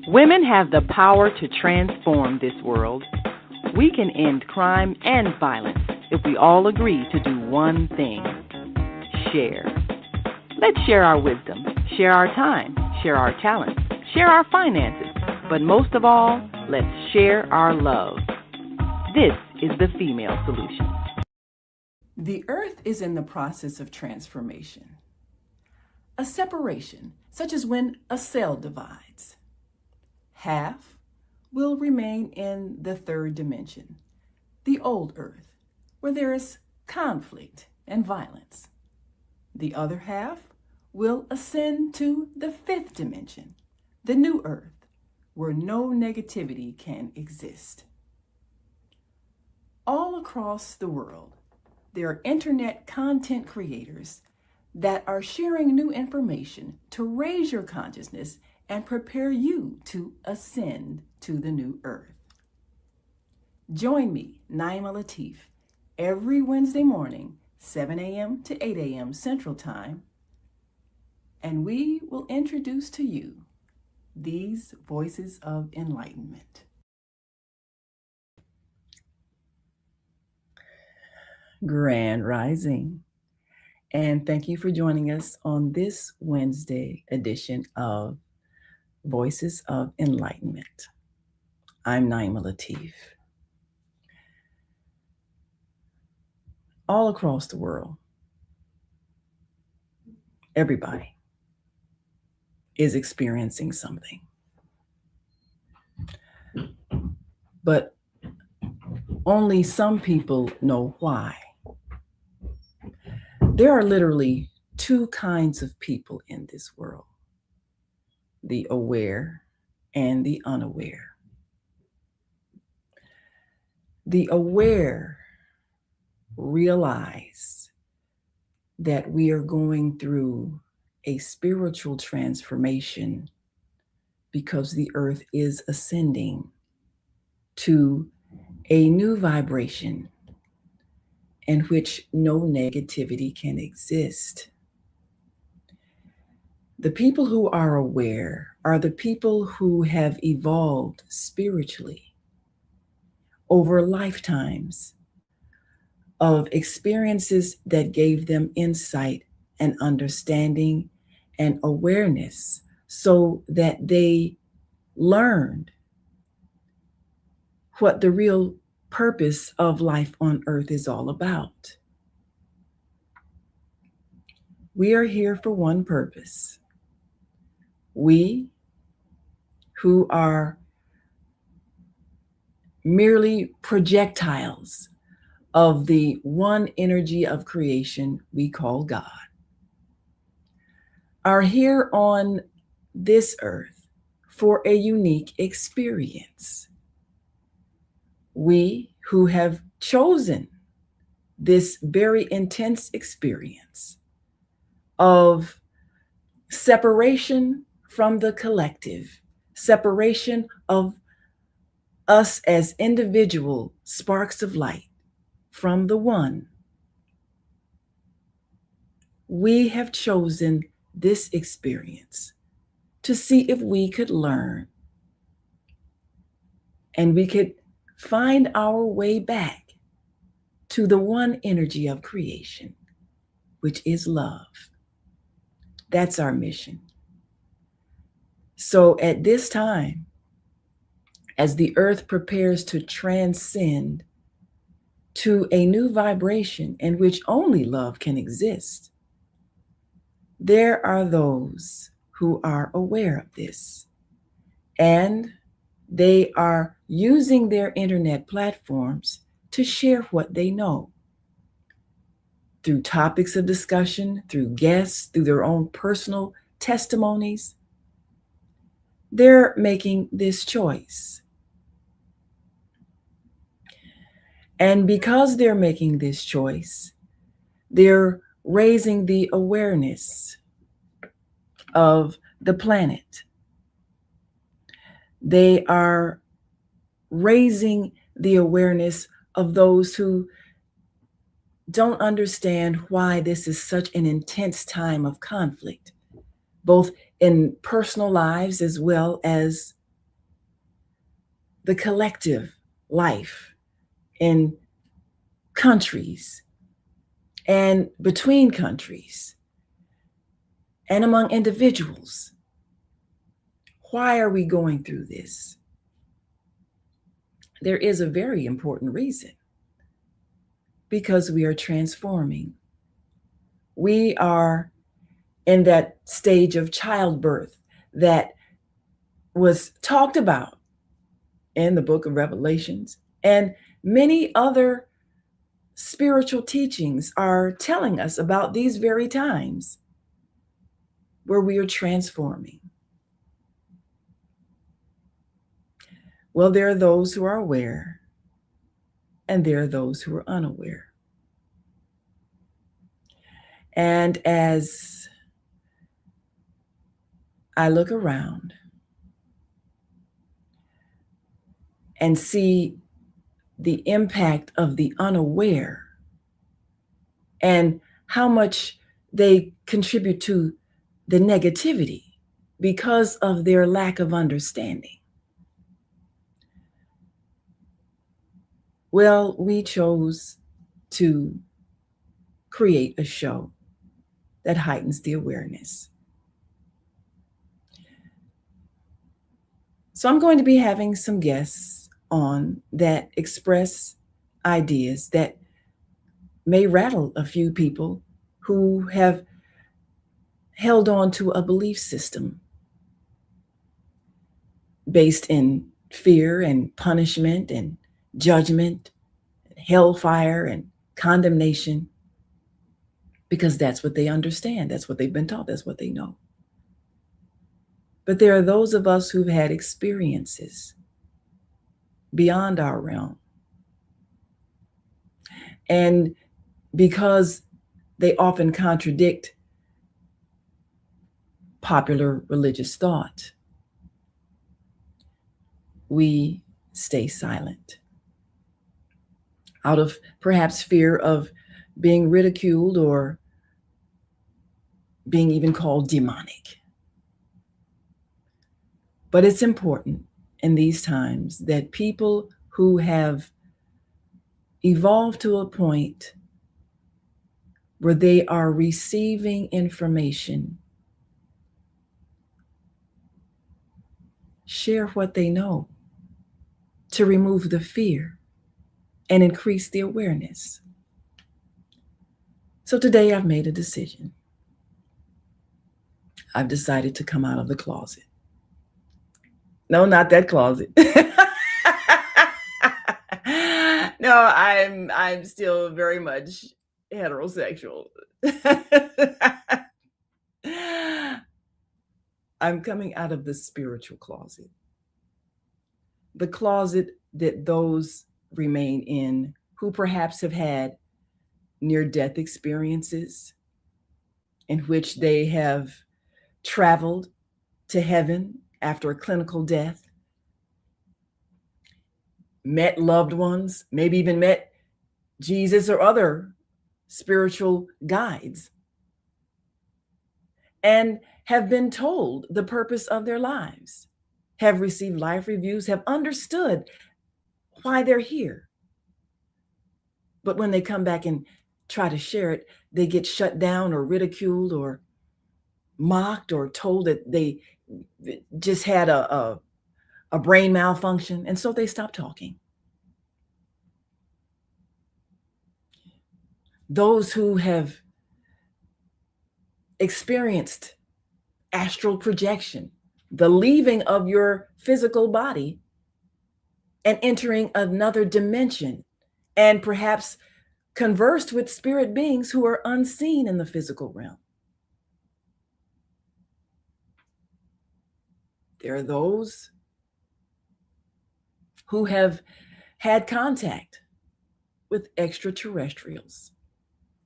Women have the power to transform this world. We can end crime and violence if we all agree to do one thing: share. Let's share our wisdom, share our time, share our talents, share our finances, but most of all, let's share our love. This is the Female Solution. The earth is in the process of transformation. A separation, such as when a cell divides. Half will remain in the third dimension, the old earth, where there is conflict and violence. The other half will ascend to the fifth dimension, the new earth, where no negativity can exist. All across the world, there are internet content creators that are sharing new information to raise your consciousness and prepare you to ascend to the new earth. Join me, Naimah Latif, every Wednesday morning, 7 a.m. to 8 a.m. Central Time, and we will introduce to you these Voices of Enlightenment. Grand Rising, and thank you for joining us on this Wednesday edition of Voices of Enlightenment. I'm Naimah Latif. All across the world, everybody is experiencing something. But only some people know why. There are literally two kinds of people in this world: the aware and the unaware. The aware realize that we are going through a spiritual transformation because the earth is ascending to a new vibration in which no negativity can exist. The people who are aware are the people who have evolved spiritually over lifetimes of experiences that gave them insight and understanding and awareness, so that they learned what the real purpose of life on earth is all about. We are here for one purpose. We who are merely projectiles of the one energy of creation we call God are here on this earth for a unique experience. We who have chosen this very intense experience of separation from the collective, separation of us as individual sparks of light from the one. We have chosen this experience to see if we could learn and we could find our way back to the one energy of creation, which is love. That's our mission. So at this time, as the earth prepares to transcend to a new vibration in which only love can exist, there are those who are aware of this, and they are using their internet platforms to share what they know through topics of discussion, through guests, through their own personal testimonies. They're making this choice. And because they're making this choice, they're raising the awareness of the planet. They are raising the awareness of those who don't understand why this is such an intense time of conflict both in personal lives as well as the collective life in countries and between countries and among individuals. Why are we going through this? There is a very important reason. Because we are transforming. We are in that stage of childbirth that was talked about in the book of Revelations, and many other spiritual teachings are telling us about these very times where we are transforming. Well, there are those who are aware, and there are those who are unaware. And as I look around and see the impact of the unaware and how much they contribute to the negativity because of their lack of understanding. Well, we chose to create a show that heightens the awareness. So I'm going to be having some guests on that express ideas that may rattle a few people who have held on to a belief system based in fear and punishment and judgment, hellfire and condemnation, because that's what they understand. That's what they've been taught. That's what they know. But there are those of us who've had experiences beyond our realm. And because they often contradict popular religious thought, we stay silent out of perhaps fear of being ridiculed or being even called demonic. But it's important in these times that people who have evolved to a point where they are receiving information share what they know to remove the fear and increase the awareness. So today I've made a decision. I've decided to come out of the closet. No, not that closet. No, I'm still very much heterosexual. I'm coming out of the spiritual closet. The closet that those remain in who perhaps have had near-death experiences in which they have traveled to heaven after a clinical death, met loved ones, maybe even met Jesus or other spiritual guides, and have been told the purpose of their lives, have received life reviews, have understood why they're here. But when they come back and try to share it, they get shut down or ridiculed or mocked or told that they just had a brain malfunction, and so they stop talking. Those who have experienced astral projection, the leaving of your physical body and entering another dimension, and perhaps conversed with spirit beings who are unseen in the physical realm. There are those who have had contact with extraterrestrials,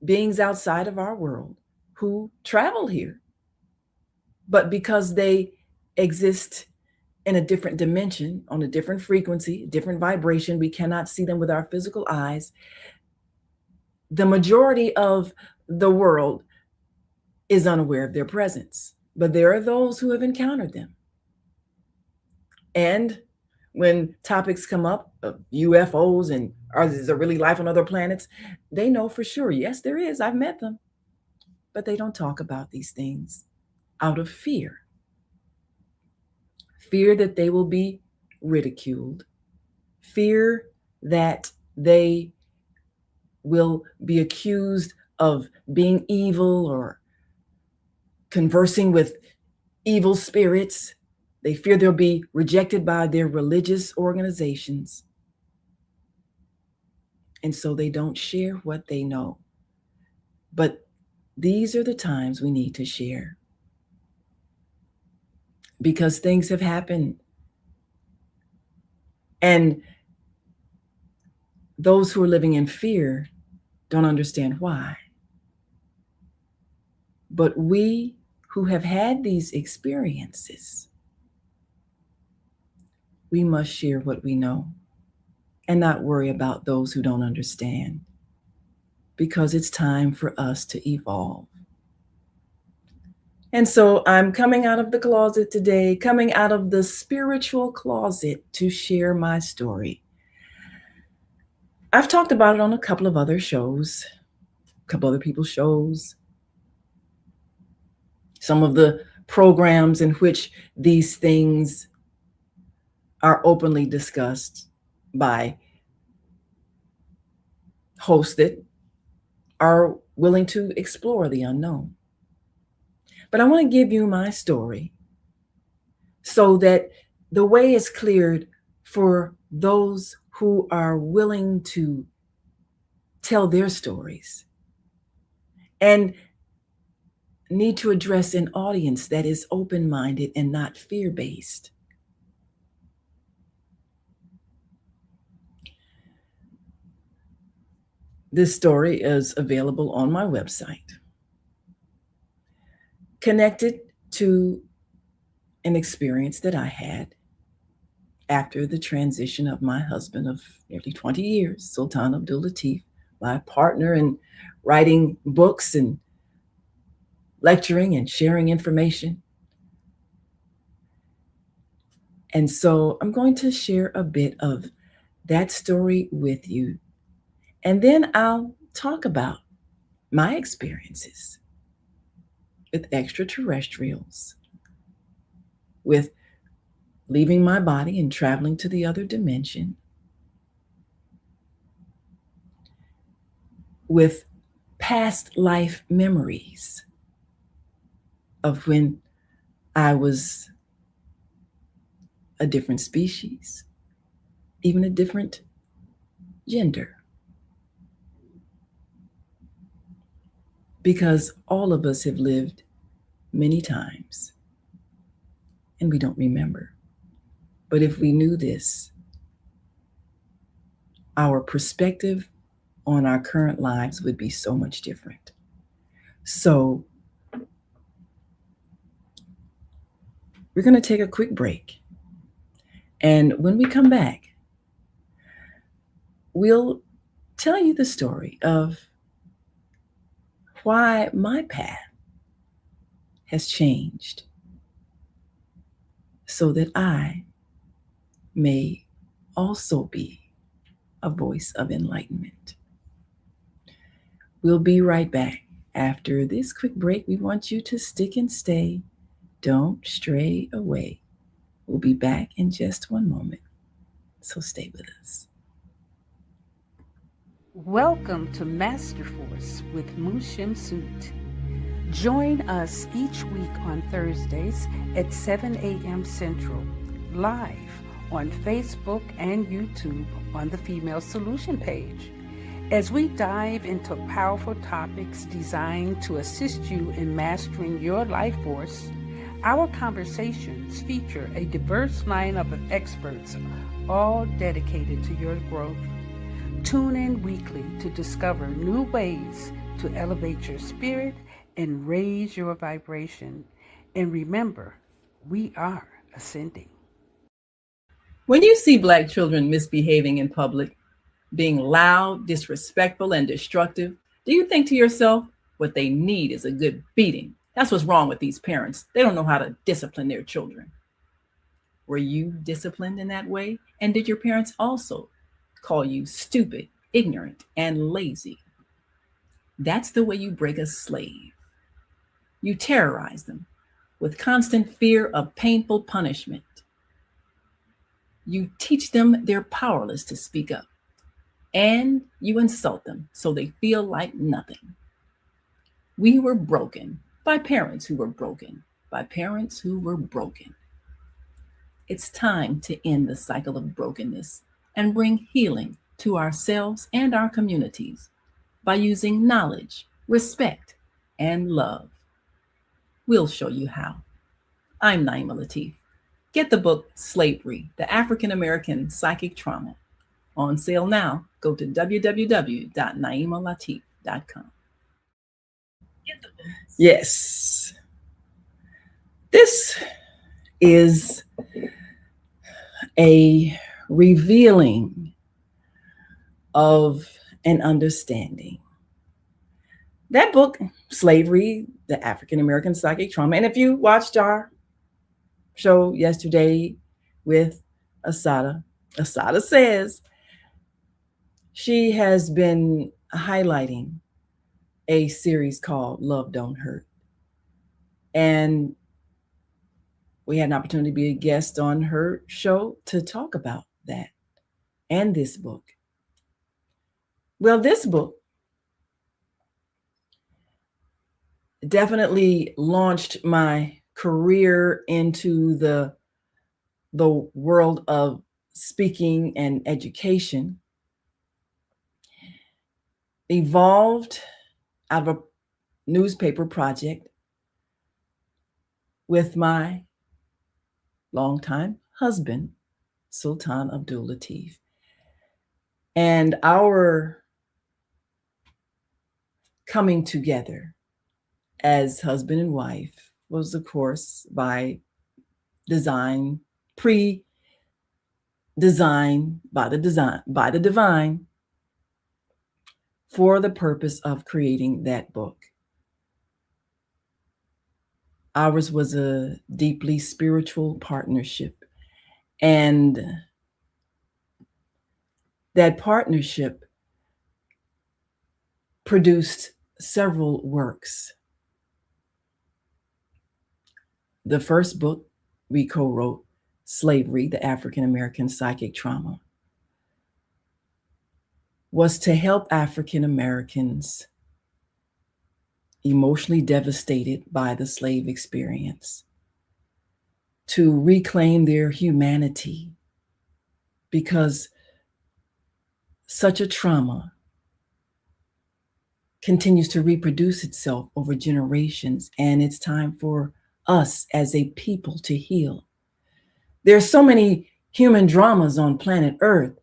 beings outside of our world who travel here, but because they exist in a different dimension, on a different frequency, different vibration, we cannot see them with our physical eyes. The majority of the world is unaware of their presence But there are those who have encountered them. And when topics come up of UFOs and is there really life on other planets, they know for sure, yes, there is. I've met them. But they don't talk about these things out of fear. Fear that they will be ridiculed. Fear that they will be accused of being evil or conversing with evil spirits. They fear they'll be rejected by their religious organizations. And so they don't share what they know. But these are the times we need to share. Because things have happened. And those who are living in fear don't understand why. But we who have had these experiences, we must share what we know and not worry about those who don't understand, because it's time for us to evolve. And so I'm coming out of the closet today, coming out of the spiritual closet to share my story. I've talked about it on a couple of other shows, a couple other people's shows. Some of the programs in which these things are openly discussed by hosts that are willing to explore the unknown. But I want to give you my story so that the way is cleared for those who are willing to tell their stories and need to address an audience that is open-minded and not fear-based. This story is available on my website, connected to an experience that I had after the transition of my husband of nearly 20 years, Sultan Abdul Latif, my partner in writing books and lecturing and sharing information. And so I'm going to share a bit of that story with you. And then I'll talk about my experiences with extraterrestrials, with leaving my body and traveling to the other dimension, with past life memories of when I was a different species, even a different gender. Because all of us have lived many times and we don't remember. But if we knew this, our perspective on our current lives would be so much different. So we're going to take a quick break. And when we come back, we'll tell you the story of why my path has changed so that I may also be a voice of enlightenment. We'll be right back. After this quick break, we want you to stick and stay. Don't stray away. We'll be back in just one moment. So stay with us. Welcome to Master Force with Mushim Sut. Join us each week on Thursdays at 7 a.m. Central, live on Facebook and YouTube on the Female Solution page, as we dive into powerful topics designed to assist you in mastering your life force. Our conversations feature a diverse lineup of experts, all dedicated to your growth. Tune in weekly to discover new ways to elevate your spirit and raise your vibration. And remember, we are ascending. When you see Black children misbehaving in public, being loud, disrespectful, and destructive, do you think to yourself, what they need is a good beating? That's what's wrong with these parents. They don't know how to discipline their children. Were you disciplined in that way? And did your parents also call you stupid, ignorant, and lazy? That's the way you break a slave. You terrorize them with constant fear of painful punishment. You teach them they're powerless to speak up, and you insult them so they feel like nothing. We were broken by parents who were broken, by parents who were broken. It's time to end the cycle of brokenness and bring healing to ourselves and our communities by using knowledge, respect, and love. We'll show you how. I'm Naimah Latif. Get the book Slavery, the African American Psychic Trauma. On sale now. Go to www.naimalatif.com. Yes. This is a revealing of an understanding. That book, Slavery, the African American Psychic Trauma. And if you watched our show yesterday with Assata says she has been highlighting a series called Love Don't Hurt. And we had an opportunity to be a guest on her show to talk about that and this book. Well, this book definitely launched my career into the world of speaking and education. Evolved out of a newspaper project with my longtime husband, Sultan Abdul Latif. And our coming together as husband and wife was, of course, by design, pre-design by the divine, for the purpose of creating that book. Ours was a deeply spiritual partnership, and that partnership produced several works. The first book we co-wrote, Slavery, the African American Psychic Trauma, was to help African Americans emotionally devastated by the slave experience to reclaim their humanity, because such a trauma continues to reproduce itself over generations, and it's time for us as a people to heal. There's so many human dramas on planet Earth,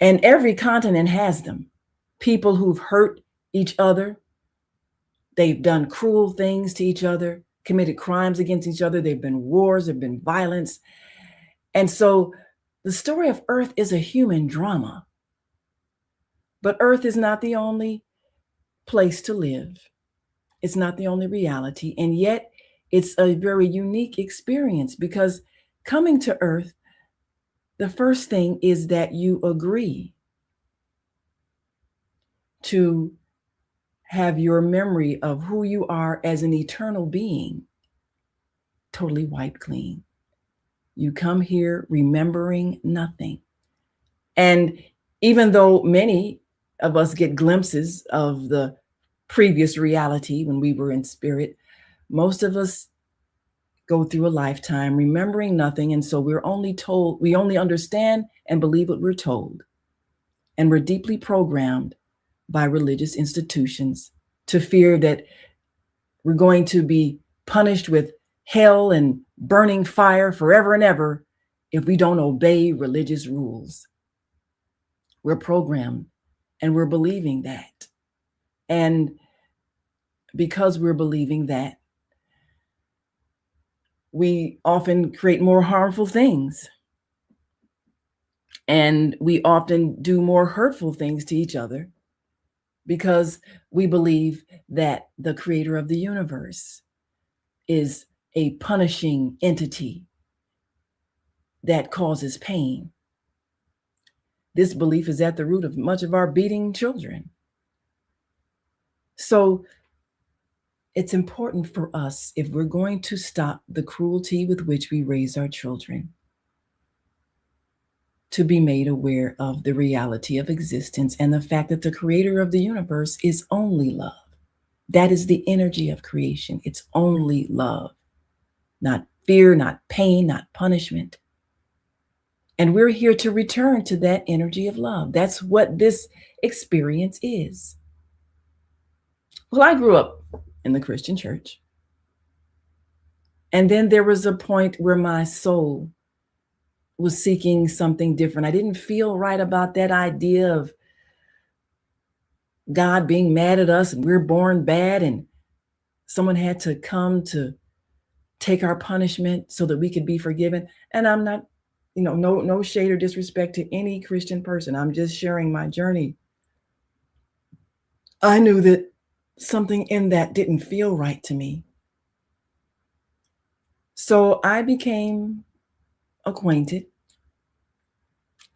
and every continent has them. People who've hurt each other, they've done cruel things to each other, committed crimes against each other, there've been wars, there've been violence. And so the story of Earth is a human drama. But Earth is not the only place to live. It's not the only reality. And yet it's a very unique experience, because coming to Earth, the first thing is that you agree to have your memory of who you are as an eternal being totally wiped clean. You come here remembering nothing. And even though many of us get glimpses of the previous reality when we were in spirit, most of us go through a lifetime remembering nothing. And so we only understand and believe what we're told. And we're deeply programmed by religious institutions to fear that we're going to be punished with hell and burning fire forever and ever if we don't obey religious rules. We're programmed and we're believing that. And because we're believing that, we often create more harmful things. And we often do more hurtful things to each other because we believe that the creator of the universe is a punishing entity that causes pain. This belief is at the root of much of our beating children. So it's important for us, if we're going to stop the cruelty with which we raise our children, to be made aware of the reality of existence and the fact that the creator of the universe is only love. That is the energy of creation. It's only love, not fear, not pain, not punishment. And we're here to return to that energy of love. That's what this experience is. Well, I grew up in the Christian church. And then there was a point where my soul was seeking something different. I didn't feel right about that idea of God being mad at us and we're born bad and someone had to come to take our punishment so that we could be forgiven. And I'm not, no shade or disrespect to any Christian person. I'm just sharing my journey. I knew that something in that didn't feel right to me. So I became acquainted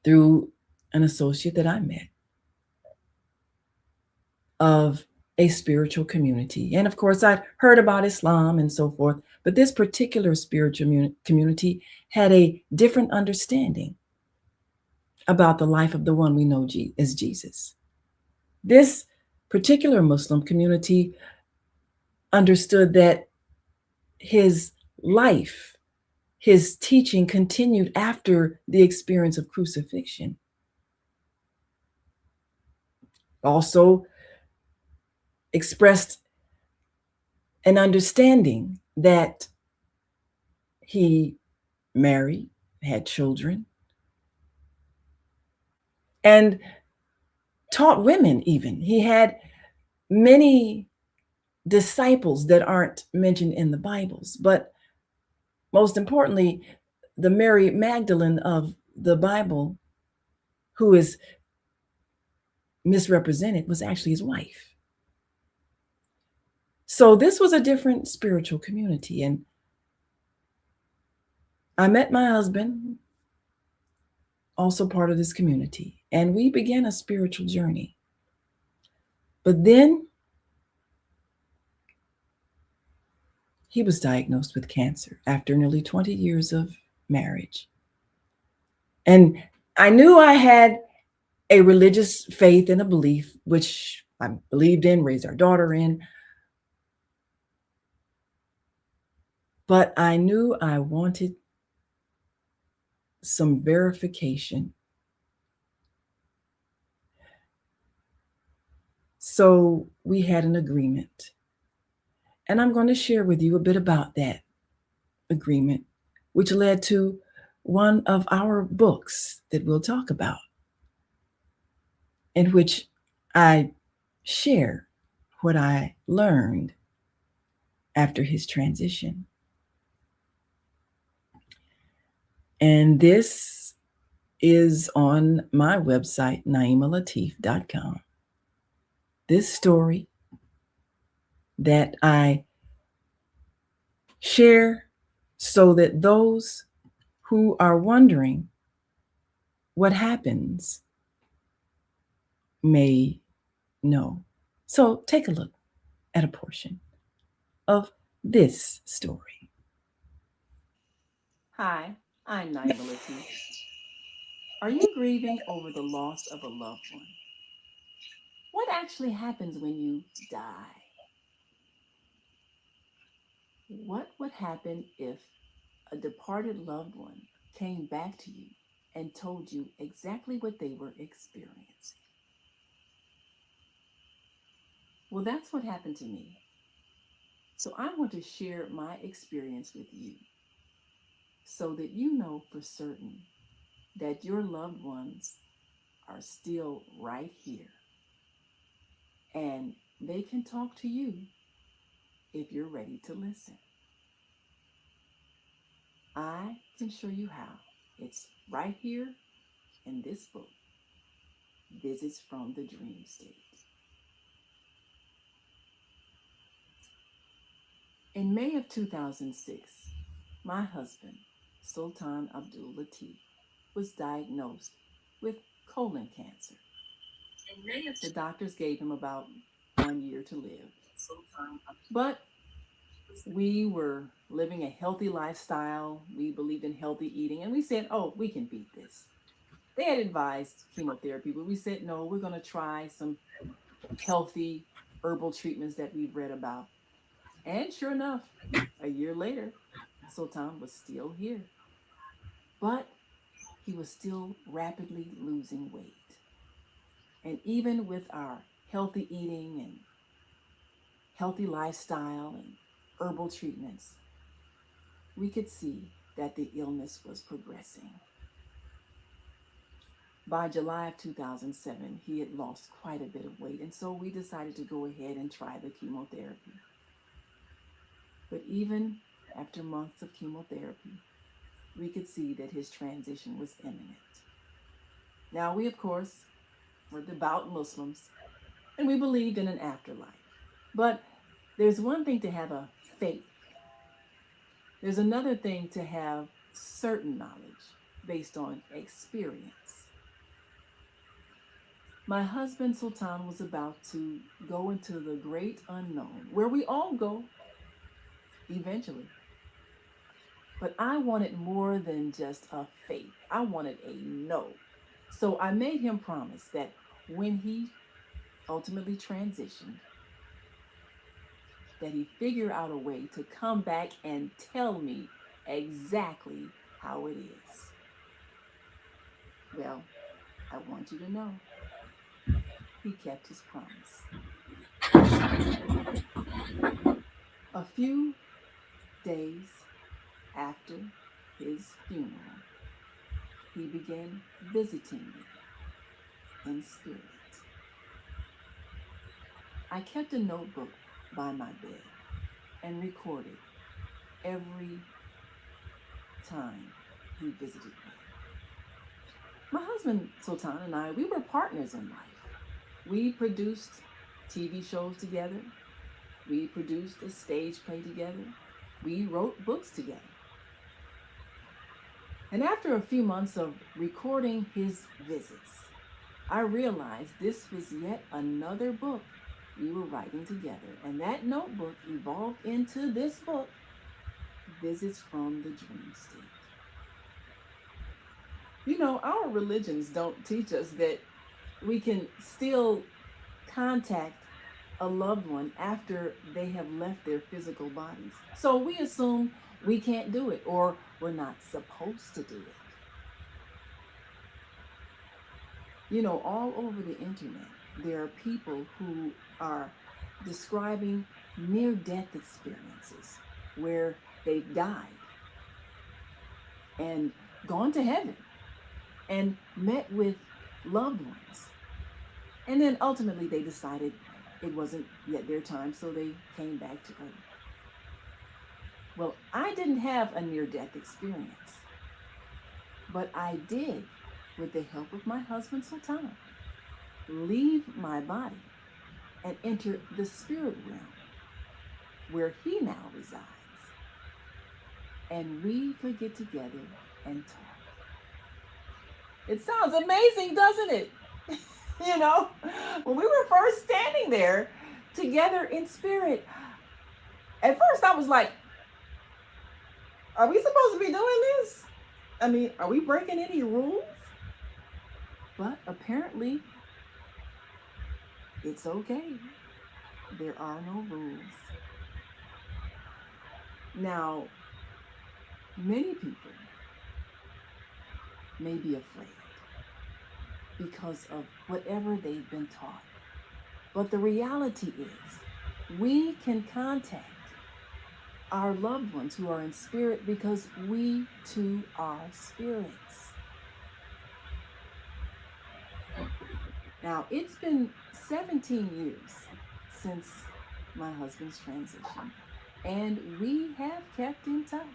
through an associate that I met of a spiritual community. And of course, I'd heard about Islam and so forth, but this particular spiritual community had a different understanding about the life of the one we know as Jesus. This particular Muslim community understood that his life, his teaching continued after the experience of crucifixion. Also expressed an understanding that he married, had children, and taught women even. He had many disciples that aren't mentioned in the Bibles, but most importantly, the Mary Magdalene of the Bible, who is misrepresented, was actually his wife. So this was a different spiritual community. And I met my husband, also part of this community, and we began a spiritual journey. But then he was diagnosed with cancer after nearly 20 years of marriage. And I knew I had a religious faith and a belief, which I believed in, raised our daughter in. But I knew I wanted some verification. So we had an agreement. And I'm going to share with you a bit about that agreement, which led to one of our books that we'll talk about, in which I share what I learned after his transition. And this is on my website, naimalatif.com. This story that I share so that those who are wondering what happens may know. So take a look at a portion of this story. Hi, I'm Naimah. Are you grieving over the loss of a loved one? What actually happens when you die? What would happen if a departed loved one came back to you and told you exactly what they were experiencing? Well, that's what happened to me. So I want to share my experience with you so that you know for certain that your loved ones are still right here and they can talk to you if you're ready to listen. I can show you how. It's right here in this book, Visits from the Dream State. In May of 2006, my husband, Sultan Abdul Latif, was diagnosed with colon cancer. The doctors gave him about 1 year to live. But we were living a healthy lifestyle. We believed in healthy eating. And we said, oh, we can beat this. They had advised chemotherapy, but we said, no, we're going to try some healthy herbal treatments that we've read about. And sure enough, a year later, Sultan was still here. But he was still rapidly losing weight. And even with our healthy eating and healthy lifestyle and herbal treatments, we could see that the illness was progressing. By July of 2007, he had lost quite a bit of weight, and so we decided to go ahead and try the chemotherapy. But even after months of chemotherapy, we could see that his transition was imminent. Now, we, of course, were devout Muslims, and we believed in an afterlife. But there's one thing to have a faith. There's another thing to have certain knowledge based on experience. My husband, Sultan, was about to go into the great unknown, where we all go eventually. But I wanted more than just a faith. I wanted a no. So I made him promise that when he ultimately transitioned, that he figure out a way to come back and tell me exactly how it is. Well, I want you to know, he kept his promise. A few days after his funeral, he began visiting me in spirit. I kept a notebook by my bed and recorded every time he visited me. My husband, Sultan, and I, we were partners in life. We produced TV shows together. We produced a stage play together. We wrote books together. And after a few months of recording his visits, I realized this was yet another book we were writing together. And that notebook evolved into this book, Visits from the Dream State. You know, our religions don't teach us that we can still contact a loved one after they have left their physical bodies. So we assume we can't do it, or we're not supposed to do it. You know, all over the internet, there are people who are describing near-death experiences where they've died and gone to heaven and met with loved ones. And then ultimately they decided it wasn't yet their time, so they came back to Earth. Well, I didn't have a near-death experience, but I did, with the help of my husband, Sultan, leave my body and enter the spirit realm, where he now resides. And we could get together and talk. It sounds amazing, doesn't it? You know, when we were first standing there together in spirit, at first I was like, are we supposed to be doing this? I mean, are we breaking any rules? But apparently, it's okay. There are no rules. Now, many people may be afraid because of whatever they've been taught. But the reality is, we can contact our loved ones who are in spirit because we too are spirits. Now, it's been 17 years since my husband's transition, and we have kept in touch.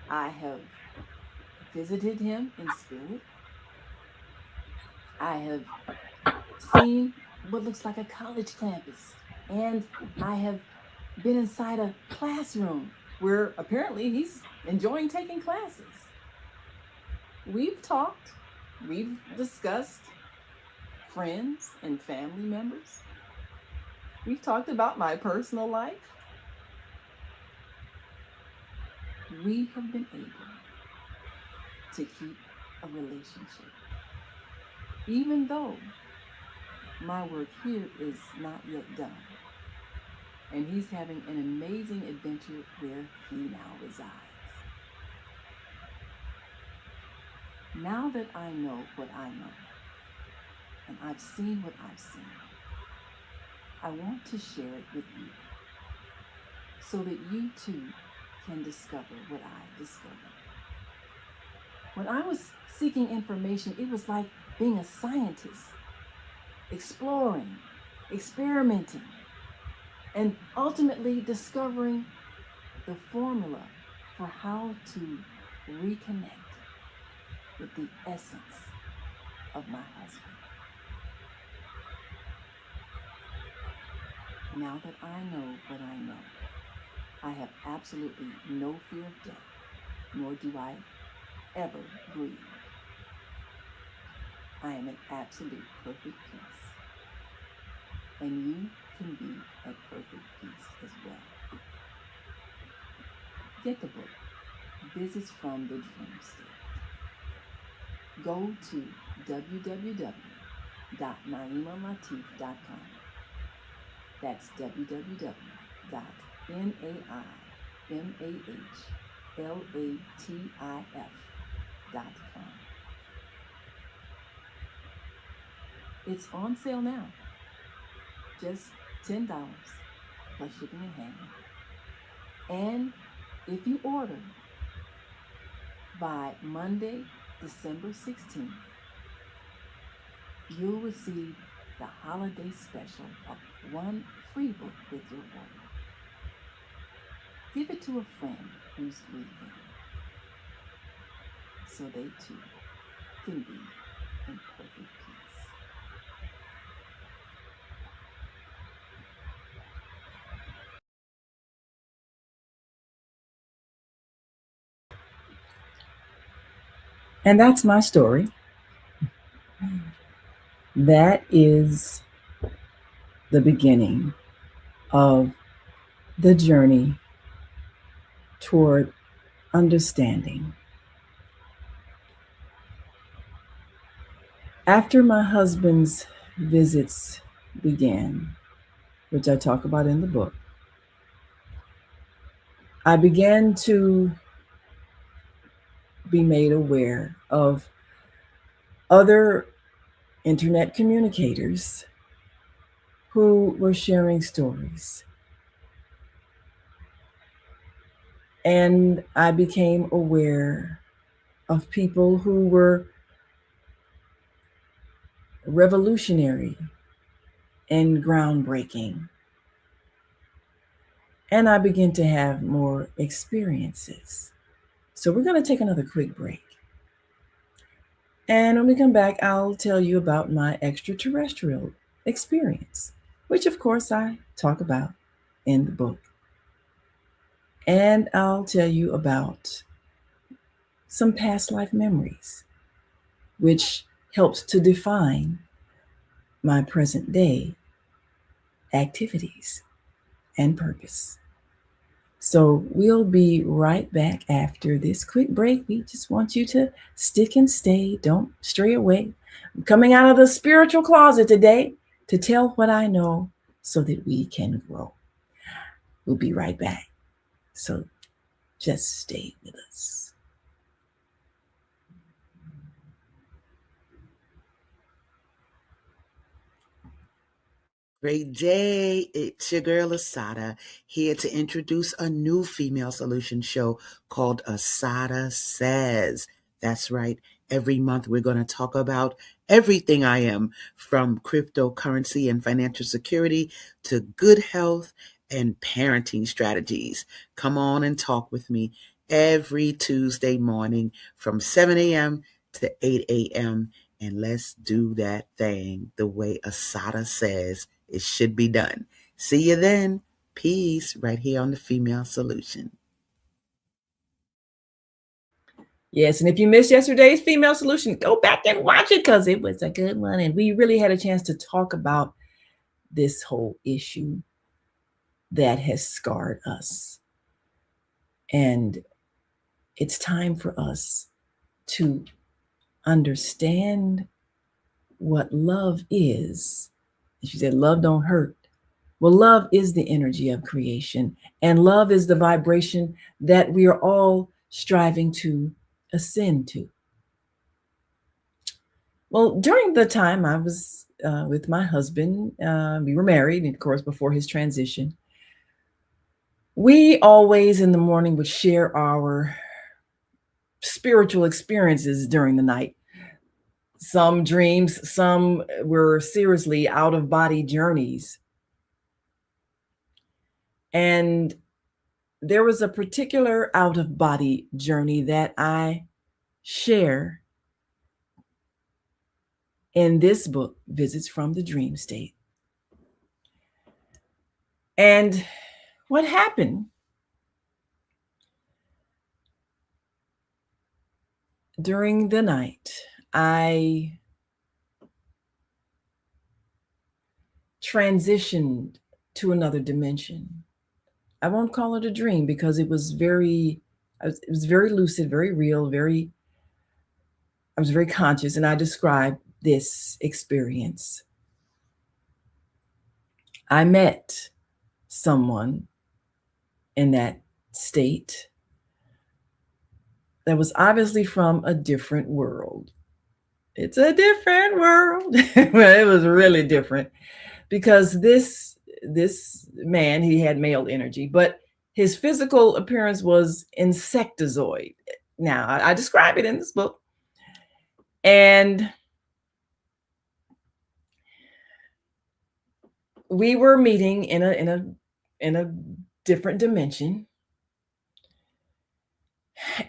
I have visited him in spirit. I have seen what looks like a college campus, and I have been inside a classroom where apparently he's enjoying taking classes. We've talked, we've discussed friends and family members. We've talked about my personal life. We have been able to keep a relationship, even though my work here is not yet done. And he's having an amazing adventure where he now resides. Now that I know what I know, and I've seen what I've seen, I want to share it with you so that you too can discover what I discovered. When I was seeking information, it was like being a scientist, exploring, experimenting, and ultimately discovering the formula for how to reconnect with the essence of my husband. Now that I know what I know, I have absolutely no fear of death, nor do I ever grieve. I am at absolute perfect peace. And you can be at perfect peace as well. Get the book, Visits from the Dream State. Go to www.naimalatif.com. That's www.naimalatif.com. It's on sale now. Just $10 plus shipping and handling. And if you order by Monday, December 16th, you'll receive the holiday special of one free book with your order. Give it to a friend who's grieving so they too can be in perfect peace. And that's my story. That is the beginning of the journey toward understanding. After my husband's visits began, which I talk about in the book, I began to be made aware of other internet communicators who were sharing stories. And I became aware of people who were revolutionary and groundbreaking. And I began to have more experiences. So we're going to take another quick break. And when we come back, I'll tell you about my extraterrestrial experience, which of course I talk about in the book. And I'll tell you about some past life memories, which helps to define my present day activities and purpose. So we'll be right back after this quick break. We just want you to stick and stay. Don't stray away. I'm coming out of the spiritual closet today to tell what I know so that we can grow. We'll be right back. So just stay with us. Great day. It's your girl Asada here to introduce a new female solution show called Asada Says. That's right. Every month we're going to talk about everything I am, from cryptocurrency and financial security to good health and parenting strategies. Come on and talk with me every Tuesday morning from 7 a.m. to 8 a.m. And let's do that thing the way Asada says it should be done. See you then. Peace, right here on the Female Solution. Yes, and if you missed yesterday's Female Solution, go back and watch it because it was a good one. And we really had a chance to talk about this whole issue that has scarred us. And it's time for us to understand what love is. She said, love don't hurt. Well, love is the energy of creation, and love is the vibration that we are all striving to ascend to. Well, during the time I was with my husband, we were married, and of course, before his transition, we always in the morning would share our spiritual experiences during the night. Some dreams, some were seriously out of body journeys. And there was a particular out of body journey that I share in this book, Visits from the Dream State. And what happened during the night, I transitioned to another dimension. I won't call it a dream because it was very lucid, very real, I was very conscious, and I described this experience. I met someone in that state that was obviously from a different world. It's a different world. Well, it was really different because this man, he had male energy, but his physical appearance was insectozoid. Now, I describe it in this book. And we were meeting in a different dimension,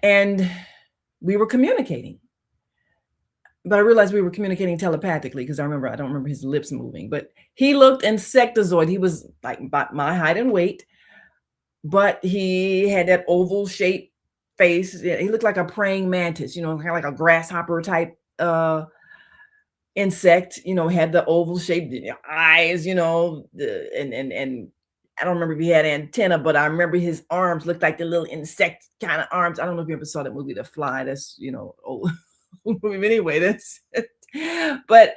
and we were communicating. But I realized we were communicating telepathically because I don't remember his lips moving, but he looked insectozoid. He was like my height and weight, but he had that oval shaped face. He looked like a praying mantis, kind of like a grasshopper type insect, had the oval shaped eyes, and I don't remember if he had antenna, but I remember his arms looked like the little insect kind of arms. I don't know if you ever saw that movie, The Fly. That's, old movie anyway. But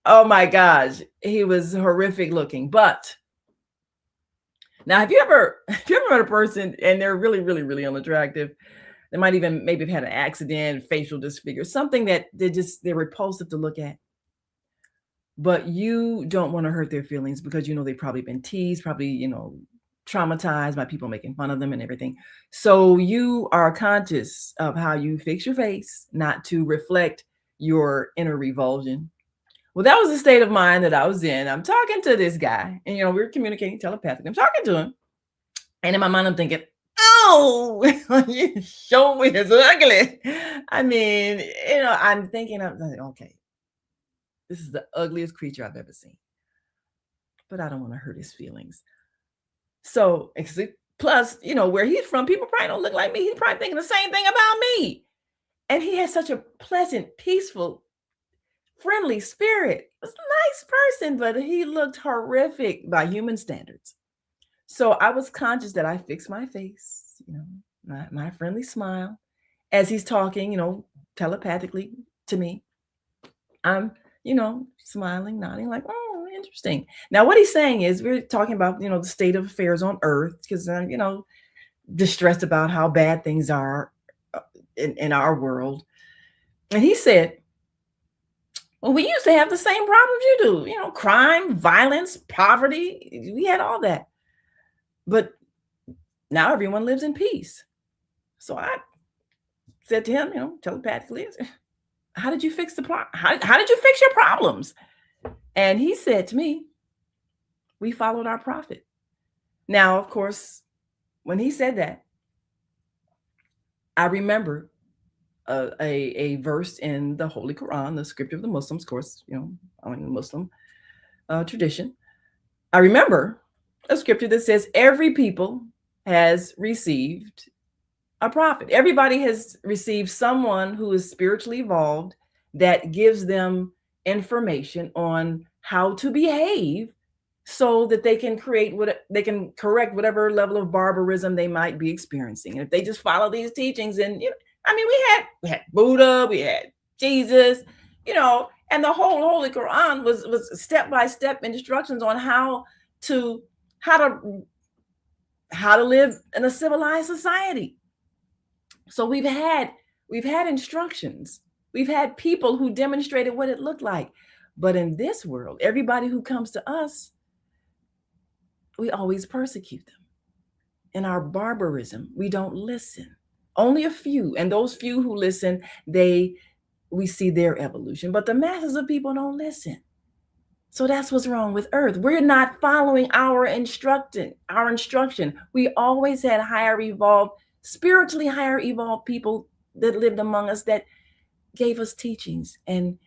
oh my gosh, he was horrific looking. But now, have you ever met a person and they're really, really, really unattractive? They might even maybe have had an accident, facial disfigure, something that they're repulsive to look at. But you don't want to hurt their feelings because they've probably been teased, probably, traumatized by people making fun of them and everything. So you are conscious of how you fix your face, not to reflect your inner revulsion. Well, that was the state of mind that I was in. I'm talking to this guy, and we're communicating telepathically. I'm talking to him, and in my mind, I'm thinking, "Oh, you show me it's ugly." I mean, I'm thinking, I'm like, okay, this is the ugliest creature I've ever seen, but I don't want to hurt his feelings. So, plus, where he's from, people probably don't look like me. He's probably thinking the same thing about me. And he has such a pleasant, peaceful, friendly spirit. He was a nice person, but he looked horrific by human standards. So I was conscious that I fixed my face, my friendly smile as he's talking, telepathically to me. I'm, smiling, nodding like, oh, interesting. Now, what he's saying is we're talking about, the state of affairs on Earth because, distressed about how bad things are in our world. And he said, well, we used to have the same problems you do, crime, violence, poverty. We had all that. But now everyone lives in peace. So I said to him, telepathically, how did you fix the problem? How did you fix your problems? And he said to me, we followed our prophet. Now, of course, when he said that, I remember a verse in the Holy Quran, the scripture of the Muslims, of course, I'm in the Muslim tradition. I remember a scripture that says every people has received a prophet. Everybody has received someone who is spiritually evolved that gives them information on how to behave so that they can correct whatever level of barbarism they might be experiencing. And if they just follow these teachings, and we had Buddha, we had Jesus, and the whole Holy Quran was step-by-step instructions on how to live in a civilized society. So we've had instructions. We've had people who demonstrated what it looked like. But in this world, everybody who comes to us, we always persecute them. In our barbarism, we don't listen. Only a few, and those few who listen, we see their evolution. But the masses of people don't listen. So that's what's wrong with Earth. We're not following our instruction. We always had spiritually higher evolved people that lived among us that gave us teachings. And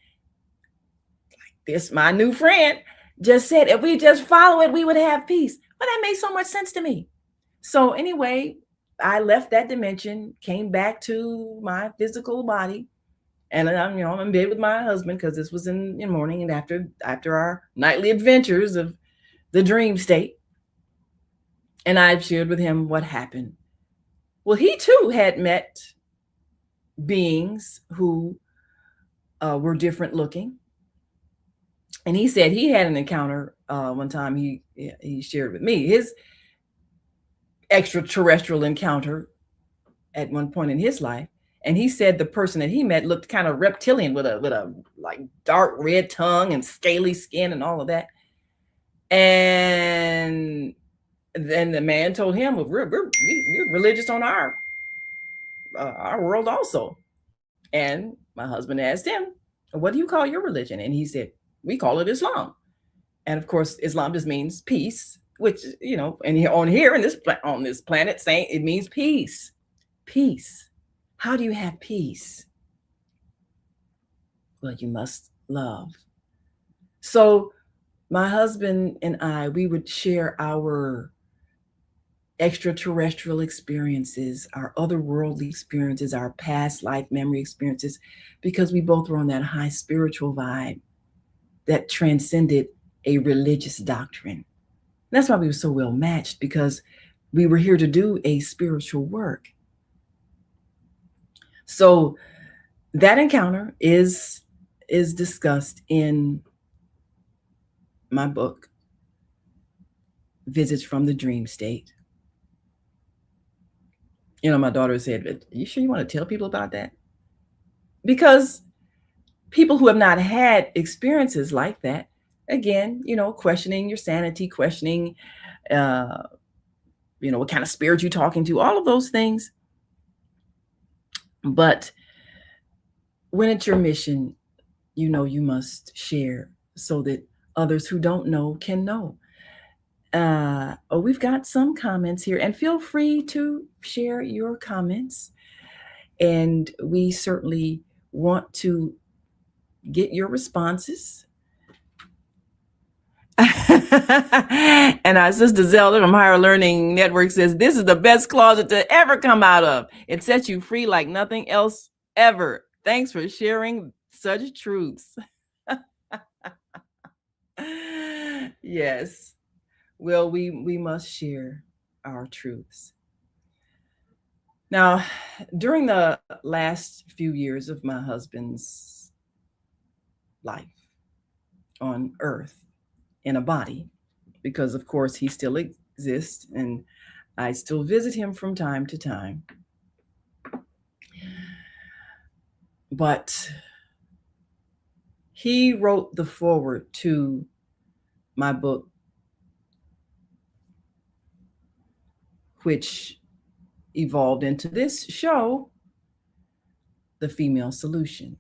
like this, my new friend just said, if we just follow it, we would have peace. Well, that made so much sense to me. So anyway, I left that dimension, came back to my physical body, and I'm in bed with my husband because this was in the morning and after our nightly adventures of the dream state. And I've shared with him what happened. Well, he too had met beings who were different looking. And he said he had an encounter one time. He shared with me his extraterrestrial encounter at one point in his life. And he said the person that he met looked kind of reptilian with a like dark red tongue and scaly skin and all of that. And then the man told him, well, we're religious on our world also. And my husband asked him, what do you call your religion? And he said, we call it Islam. And of course, Islam just means peace, which, and on this planet saying it means peace. Peace. How do you have peace? Well, you must love. So my husband and I, we would share our extraterrestrial experiences, our otherworldly experiences, our past life memory experiences, because we both were on that high spiritual vibe that transcended a religious doctrine. And that's why we were so well matched, because we were here to do a spiritual work. So that encounter is discussed in my book, Visits from the Dream State. My daughter said, are you sure you want to tell people about that? Because people who have not had experiences like that, again, questioning your sanity, questioning, what kind of spirit you're talking to, all of those things. But when it's your mission, you must share so that others who don't know can know. We've got some comments here, and feel free to share your comments. And we certainly want to get your responses. And our sister Zelda from Higher Learning Network says, this is the best closet to ever come out of. It sets you free like nothing else ever. Thanks for sharing such truths. Yes. Well, we must share our truths. Now, during the last few years of my husband's life on Earth in a body, because of course he still exists and I still visit him from time to time. But he wrote the foreword to my book, which evolved into this show, The Female Solution.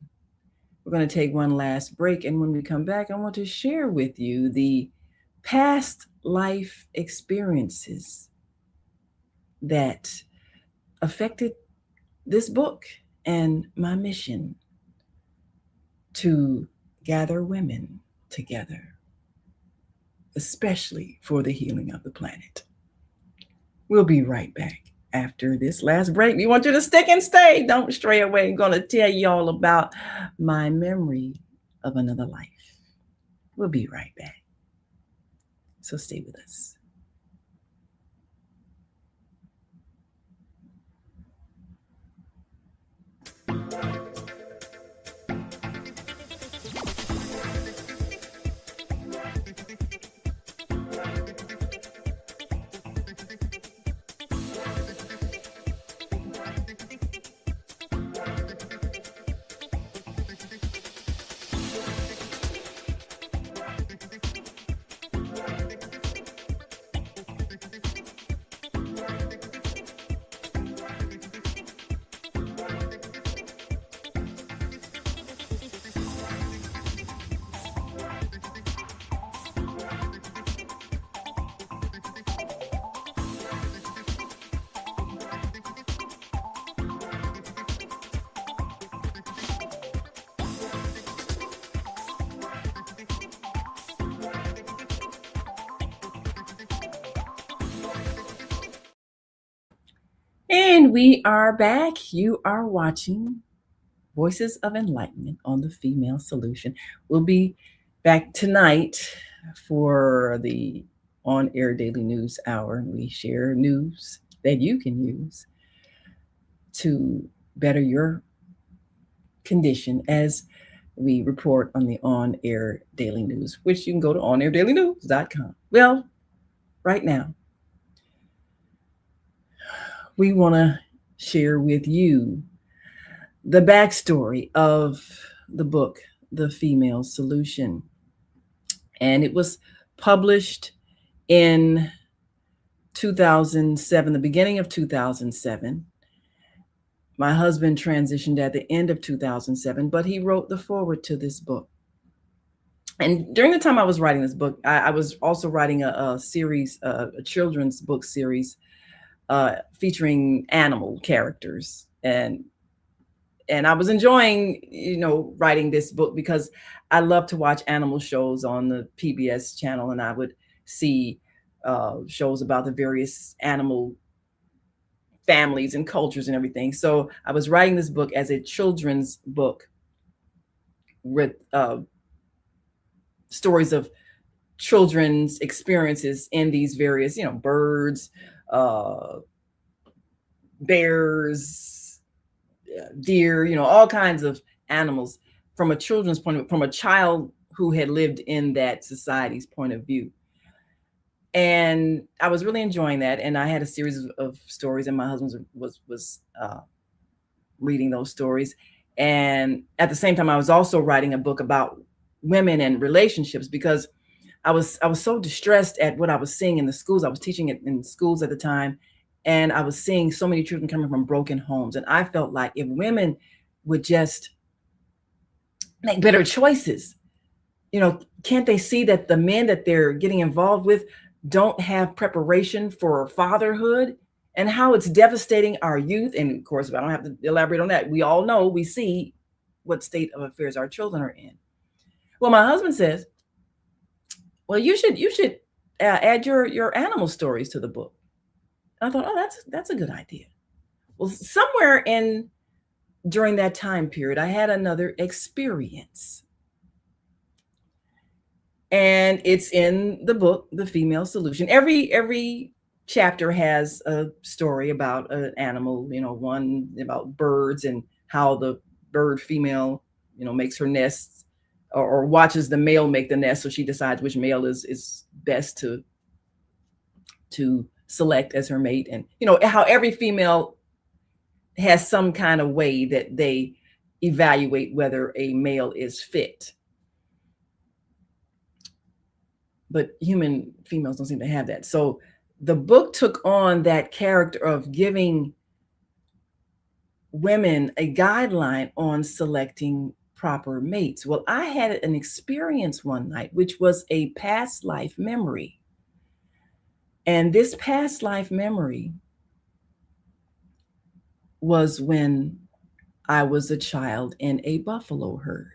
We're going to take one last break, and when we come back, I want to share with you the past life experiences that affected this book and my mission to gather women together especially for the healing of the planet. We'll be right back after this last break. We want you to stick and stay. Don't stray away. I'm going to tell you all about my memory of another life. We'll be right back. So stay with us. And we are back. You are watching Voices of Enlightenment on the Female Solution. We'll be back tonight for the on-air daily news hour. We share news that you can use to better your condition as we report on the on-air daily news, which you can go to onair.dailynews.com. Well, right now, we want to share with you the backstory of the book, The Female Solution. And it was published in 2007, the beginning of 2007. My husband transitioned at the end of 2007, but he wrote the foreword to this book. And during the time I was writing this book, I was also writing a series, a children's book series featuring animal characters. And I was enjoying, writing this book because I love to watch animal shows on the PBS channel, and I would see shows about the various animal families and cultures and everything. So I was writing this book as a children's book with stories of children's experiences in these various, birds, bears, deer, all kinds of animals from a children's point of view, from a child who had lived in that society's point of view. And I was really enjoying that. And I had a series of stories, and my husband was reading those stories. And at the same time, I was also writing a book about women and relationships, because I was so distressed at what I was seeing in the schools. I was teaching it in schools at the time, and I was seeing so many children coming from broken homes. And I felt like if women would just make better choices, can't they see that the men that they're getting involved with don't have preparation for fatherhood, and how it's devastating our youth? And of course, I don't have to elaborate on that. We all know, we see what state of affairs our children are in. Well, my husband says, well, you should add your animal stories to the book. And I thought, oh, that's a good idea. Well, somewhere during that time period, I had another experience. And it's in the book, The Female Solution. Every chapter has a story about an animal, one about birds and how the bird female, makes her nest or watches the male make the nest. So she decides which male is best to select as her mate. And, how every female has some kind of way that they evaluate whether a male is fit. But human females don't seem to have that. So the book took on that character of giving women a guideline on selecting proper mates. Well, I had an experience one night, which was a past life memory. And this past life memory was when I was a child in a buffalo herd.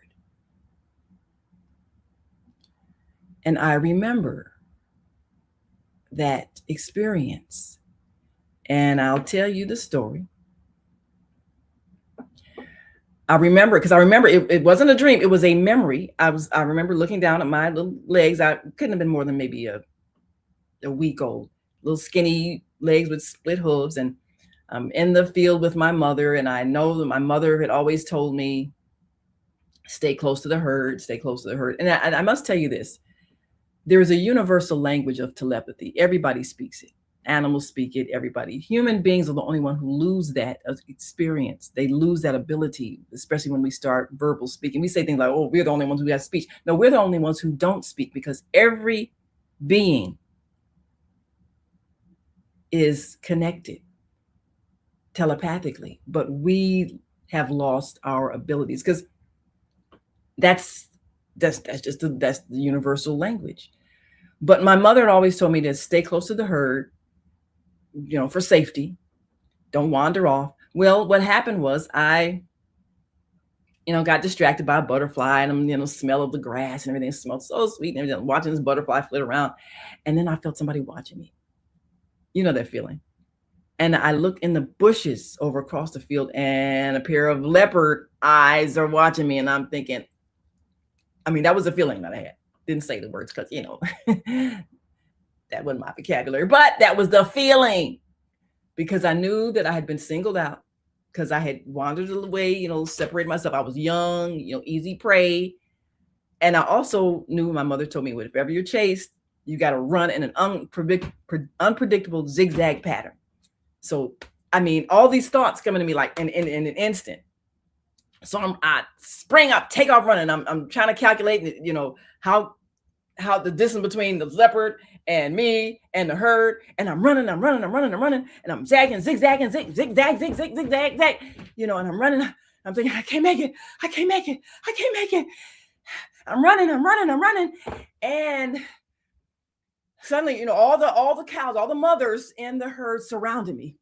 And I remember that experience. And I'll tell you the story. I remember it wasn't a dream. It was a memory. I remember looking down at my little legs. I couldn't have been more than maybe a week old, little skinny legs with split hooves. And I'm in the field with my mother. And I know that my mother had always told me, stay close to the herd, stay close to the herd. And I must tell you this, there is a universal language of telepathy. Everybody speaks it. Animals speak it, everybody. Human beings are the only one who lose that experience. They lose that ability, especially when we start verbal speaking. We say things like, oh, we're the only ones who have speech. No, we're the only ones who don't speak, because every being is connected telepathically, but we have lost our abilities, because that's the universal language. But my mother had always told me to stay close to the herd, for safety. Don't wander off. Well, what happened was I, got distracted by a butterfly, and smell of the grass and everything smelled so sweet, and everything, watching this butterfly flit around. And then I felt somebody watching me. You know that feeling. And I looked in the bushes over across the field, and a pair of leopard eyes are watching me. And I'm thinking, that was a feeling that I had. Didn't say the words because, that wasn't my vocabulary, but that was the feeling, because I knew that I had been singled out, because I had wandered away, separated myself. I was young, easy prey. And I also knew, my mother told me, if ever you're chased, you got to run in an unpredictable zigzag pattern. So, all these thoughts coming to me like in an instant. So I spring up, take off running. I'm trying to calculate, how the distance between the leopard and me and the herd. And I'm running, and I'm zigzagging, zigzag, zag. And I'm running. I'm thinking, I can't make it. I'm running. And suddenly, all the cows, all the mothers in the herd surrounded me.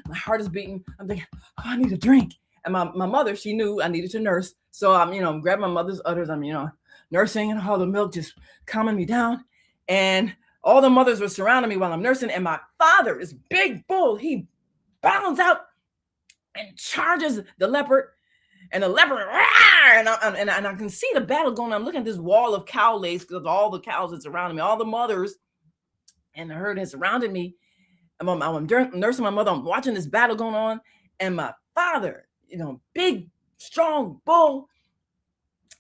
My heart is beating. I'm thinking, oh, I need a drink. And my mother, she knew I needed to nurse. So I'm grabbing my mother's udders. I'm, nursing, and all the milk just calming me down. And all the mothers were surrounding me while I'm nursing. And my father, this big bull, he bounds out and charges the leopard. And the leopard, and I can see the battle going on. I'm looking at this wall of cow legs, because all the cows that surrounded me, all the mothers and the herd has surrounded me. I'm nursing my mother. I'm watching this battle going on. And my father, big, strong bull,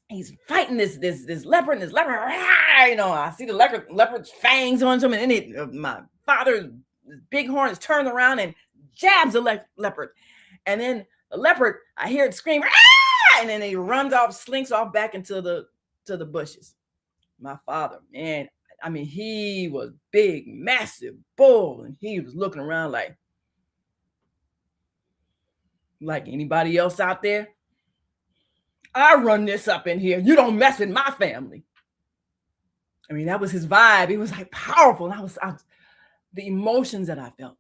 he's fighting this leopard, and this leopard, I see the leopard's fangs on him. And then my father's big horn is turned around and jabs the leopard. And then the leopard, I hear it scream, and then he runs off, slinks off back into the bushes. My father, man, he was big, massive bull, and he was looking around like anybody else out there. I run this up in here. You don't mess with my family. That was his vibe. He was powerful. And I was the emotions that I felt.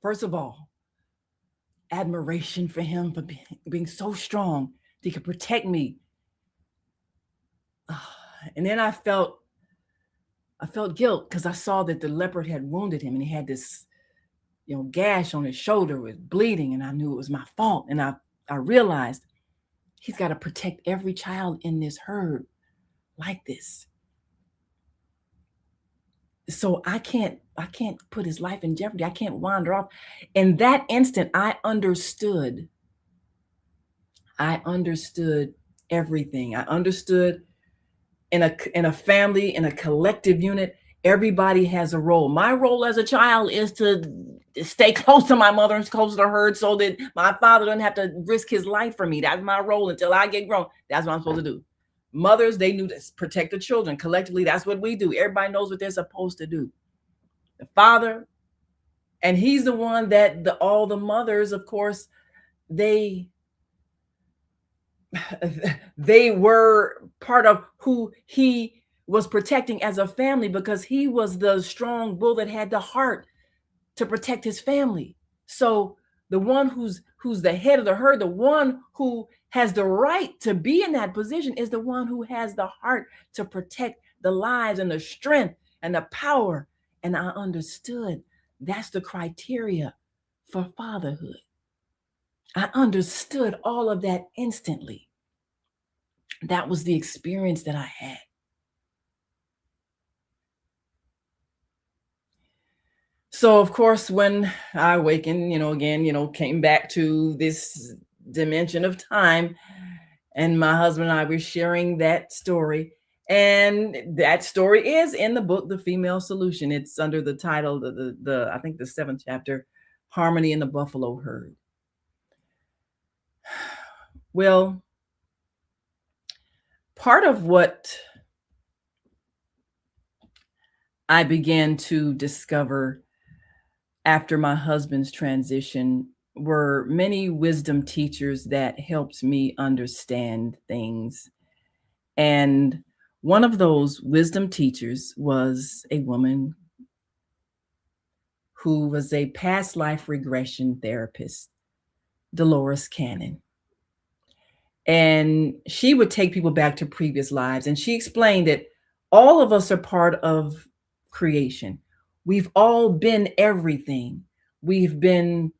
First of all, admiration for him for being so strong. He could protect me. And then I felt guilt, because I saw that the leopard had wounded him, and he had this, gash on his shoulder with bleeding, and I knew it was my fault. And I realized he's got to protect every child in this herd like this. So I can't put his life in jeopardy. I can't wander off. In that instant, I understood everything. I understood in a family, in a collective unit, everybody has a role. My role as a child is to stay close to my mother and close to the herd, so that my father doesn't have to risk his life for me. That's my role until I get grown. That's what I'm supposed to do. Mothers, they knew to protect the children. Collectively, that's what we do. Everybody knows what they're supposed to do. The father, and he's the one that all the mothers, of course, they were part of who he was protecting as a family, because he was the strong bull that had the heart to protect his family. So the one who's the head of the herd, the one who has the right to be in that position, is the one who has the heart to protect the lives and the strength and the power. And I understood that's the criteria for fatherhood. I understood all of that instantly. That was the experience that I had. So, of course, when I awakened, again, came back to this dimension of time, and my husband and I were sharing that story. And that story is in the book, The Female Solution. It's under the title, I think the 7th chapter, Harmony in the Buffalo Herd. Well, part of what I began to discover after my husband's transition were many wisdom teachers that helped me understand things. And one of those wisdom teachers was a woman who was a past life regression therapist, Dolores Cannon. And she would take people back to previous lives. And she explained that all of us are part of creation. We've all been everything. We've been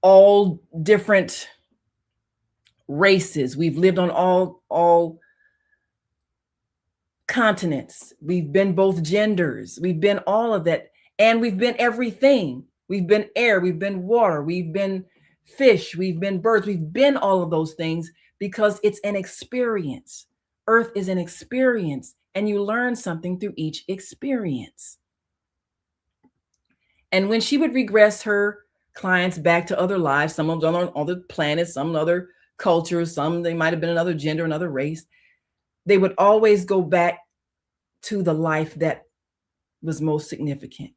all different races. We've lived on all continents. We've been both genders. We've been all of that. And we've been everything. We've been air. We've been water. We've been fish. We've been birds. We've been all of those things because it's an experience. Earth is an experience, and you learn something through each experience. And when she would regress her clients back to other lives, some of them on other planets, some other cultures, some they might have been another gender, another race, they would always go back to the life that was most significant.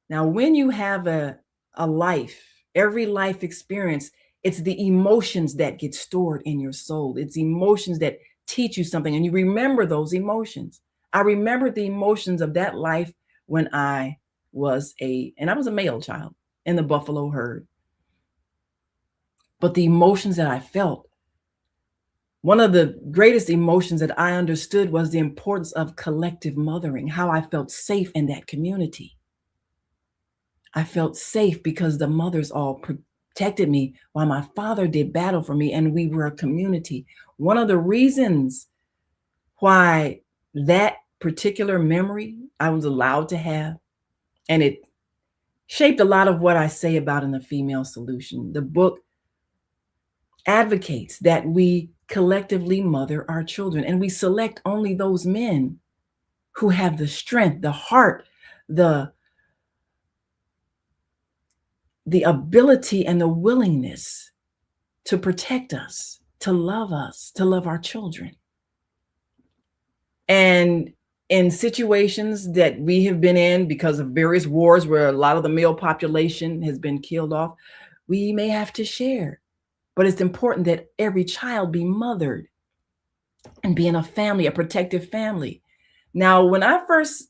Now, when you have a life, every life experience, it's the emotions that get stored in your soul. It's emotions that teach you something, and you remember those emotions. I remembered the emotions of that life when I was a male child in the buffalo herd. But the emotions that I felt, one of the greatest emotions that I understood was the importance of collective mothering, how I felt safe in that community. I felt safe because the mothers all protected me while my father did battle for me, and we were a community. One of the reasons why that particular memory I was allowed to have, and it shaped a lot of what I say about in The Female Solution. The book advocates that we collectively mother our children, and we select only those men who have the strength, the heart, the ability and the willingness to protect us, to love our children. And in situations that we have been in because of various wars where a lot of the male population has been killed off, we may have to share. But it's important that every child be mothered and be in a family, a protective family. Now, when I first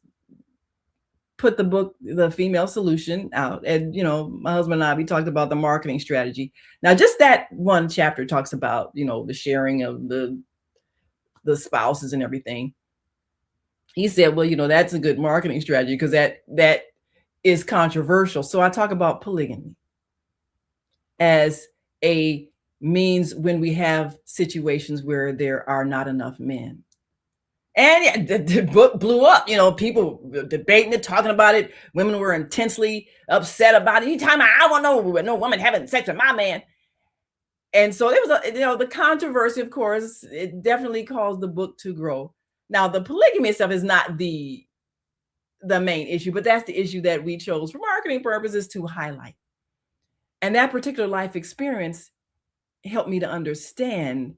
put the book, The Female Solution, out, and my husband and I, we talked about the marketing strategy. Now, just that one chapter talks about the sharing of the spouses and everything. He said, well, that's a good marketing strategy because that is controversial. So I talk about polygamy as a means when we have situations where there are not enough men. And the book blew up, people debating it, talking about it. Women were intensely upset about it. Anytime I want no woman having sex with my man. And so there was the controversy, of course, it definitely caused the book to grow. Now, the polygamy itself is not the main issue, but that's the issue that we chose for marketing purposes to highlight. And that particular life experience helped me to understand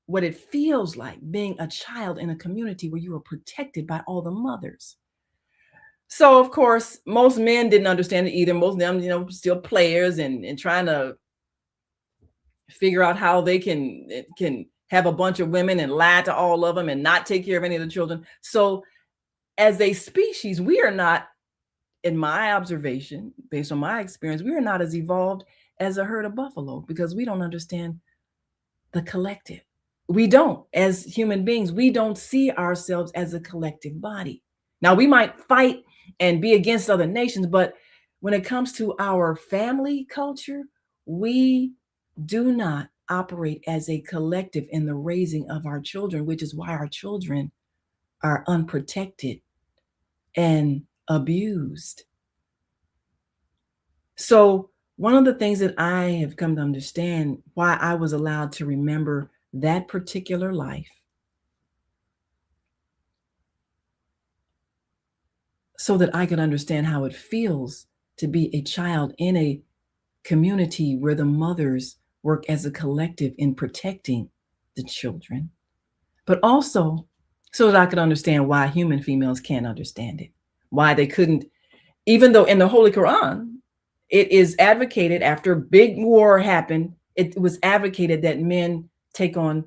what it feels like being a child in a community where you are protected by all the mothers. So, of course, most men didn't understand it either. Most of them, still players and trying to figure out how they can have a bunch of women and lie to all of them and not take care of any of the children. So as a species, we are not, in my observation, based on my experience, we are not as evolved as a herd of buffalo because we don't understand the collective. we don't, as human beings, we don't see ourselves as a collective body. Now, we might fight and be against other nations, but when it comes to our family culture, we do not operate as a collective in the raising of our children, which is why our children are unprotected and abused. So, one of the things that I have come to understand why I was allowed to remember that particular life, so that I could understand how it feels to be a child in a community where the mothers work as a collective in protecting the children, but also so that I could understand why human females can't understand it, why they couldn't, even though in the Holy Quran, it is advocated after a big war happened, it was advocated that men take on,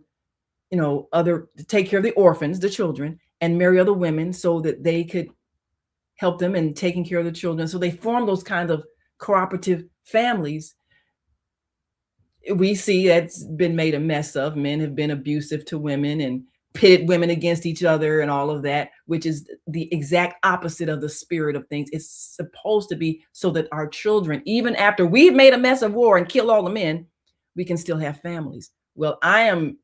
take care of the orphans, the children, and marry other women so that they could help them in taking care of the children. So they form those kinds of cooperative families. We see that's been made a mess of. Men have been abusive to women and pitted women against each other and all of that, which is the exact opposite of the spirit of things. It's supposed to be so that our children, even after we've made a mess of war and killed all the men, we can still have families. Well, I am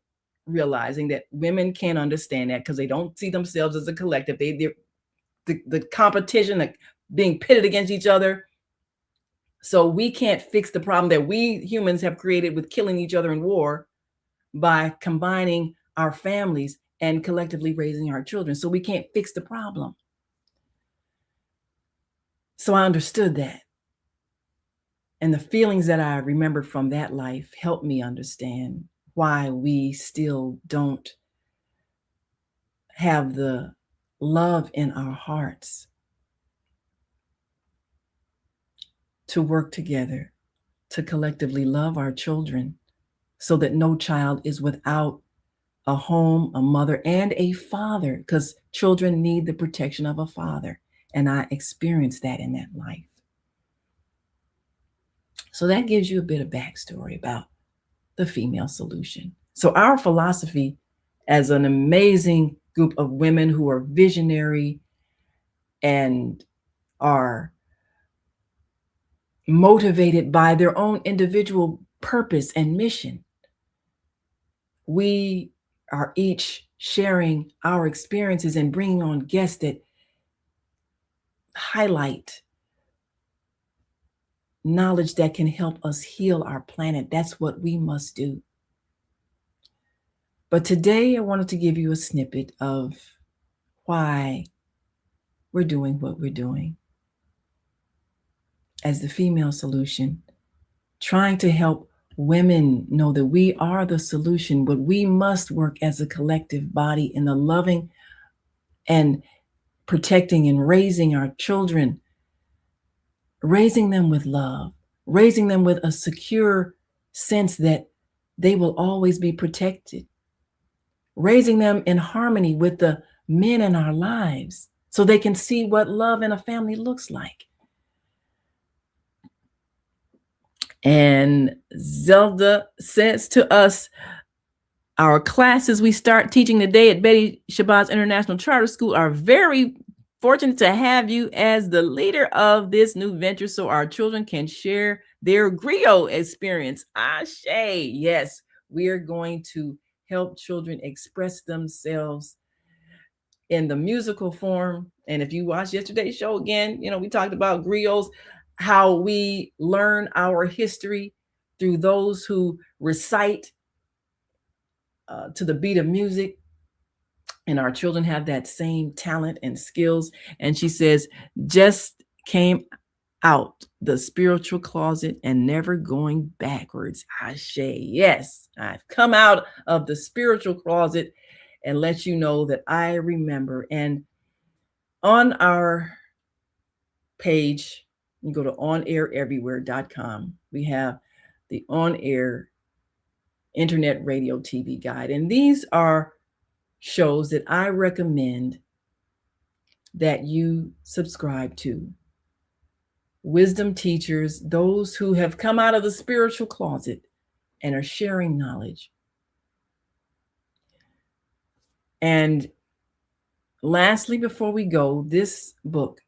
realizing that women can't understand that because they don't see themselves as a collective. The competition, like being pitted against each other. So we can't fix the problem that we humans have created with killing each other in war by combining our families and collectively raising our children. So we can't fix the problem. So I understood that. And the feelings that I remembered from that life helped me understand why we still don't have the love in our hearts to work together to collectively love our children so that no child is without a home, a mother, and a father, because children need the protection of a father. And I experienced that in that life. So that gives you a bit of backstory about the female solution. So our philosophy, as an amazing group of women who are visionary and are motivated by their own individual purpose and mission, we are each sharing our experiences and bringing on guests that highlight knowledge that can help us heal our planet. That's what we must do. But today I wanted to give you a snippet of why we're doing what we're doing as the female solution, trying to help women know that we are the solution, but we must work as a collective body in the loving and protecting and raising our children, raising them with love, raising them with a secure sense that they will always be protected, raising them in harmony with the men in our lives so they can see what love in a family looks like. And Zelda says to us, our classes we start teaching today at Betty Shabazz International Charter School are very fortunate to have you as the leader of this new venture so our children can share their griot experience. Ashe, yes, we are going to help children express themselves in the musical form. And if you watch yesterday's show again, we talked about griots, how we learn our history through those who recite to the beat of music. And our children have that same talent and skills. And she says, just came out the spiritual closet and never going backwards. Ashe, yes, I've come out of the spiritual closet and let you know that I remember. And on our page, you go to onaireverywhere.com. We have the On Air Internet Radio TV Guide. And these are shows that I recommend that you subscribe to. Wisdom teachers, those who have come out of the spiritual closet and are sharing knowledge. And lastly, before we go, this book,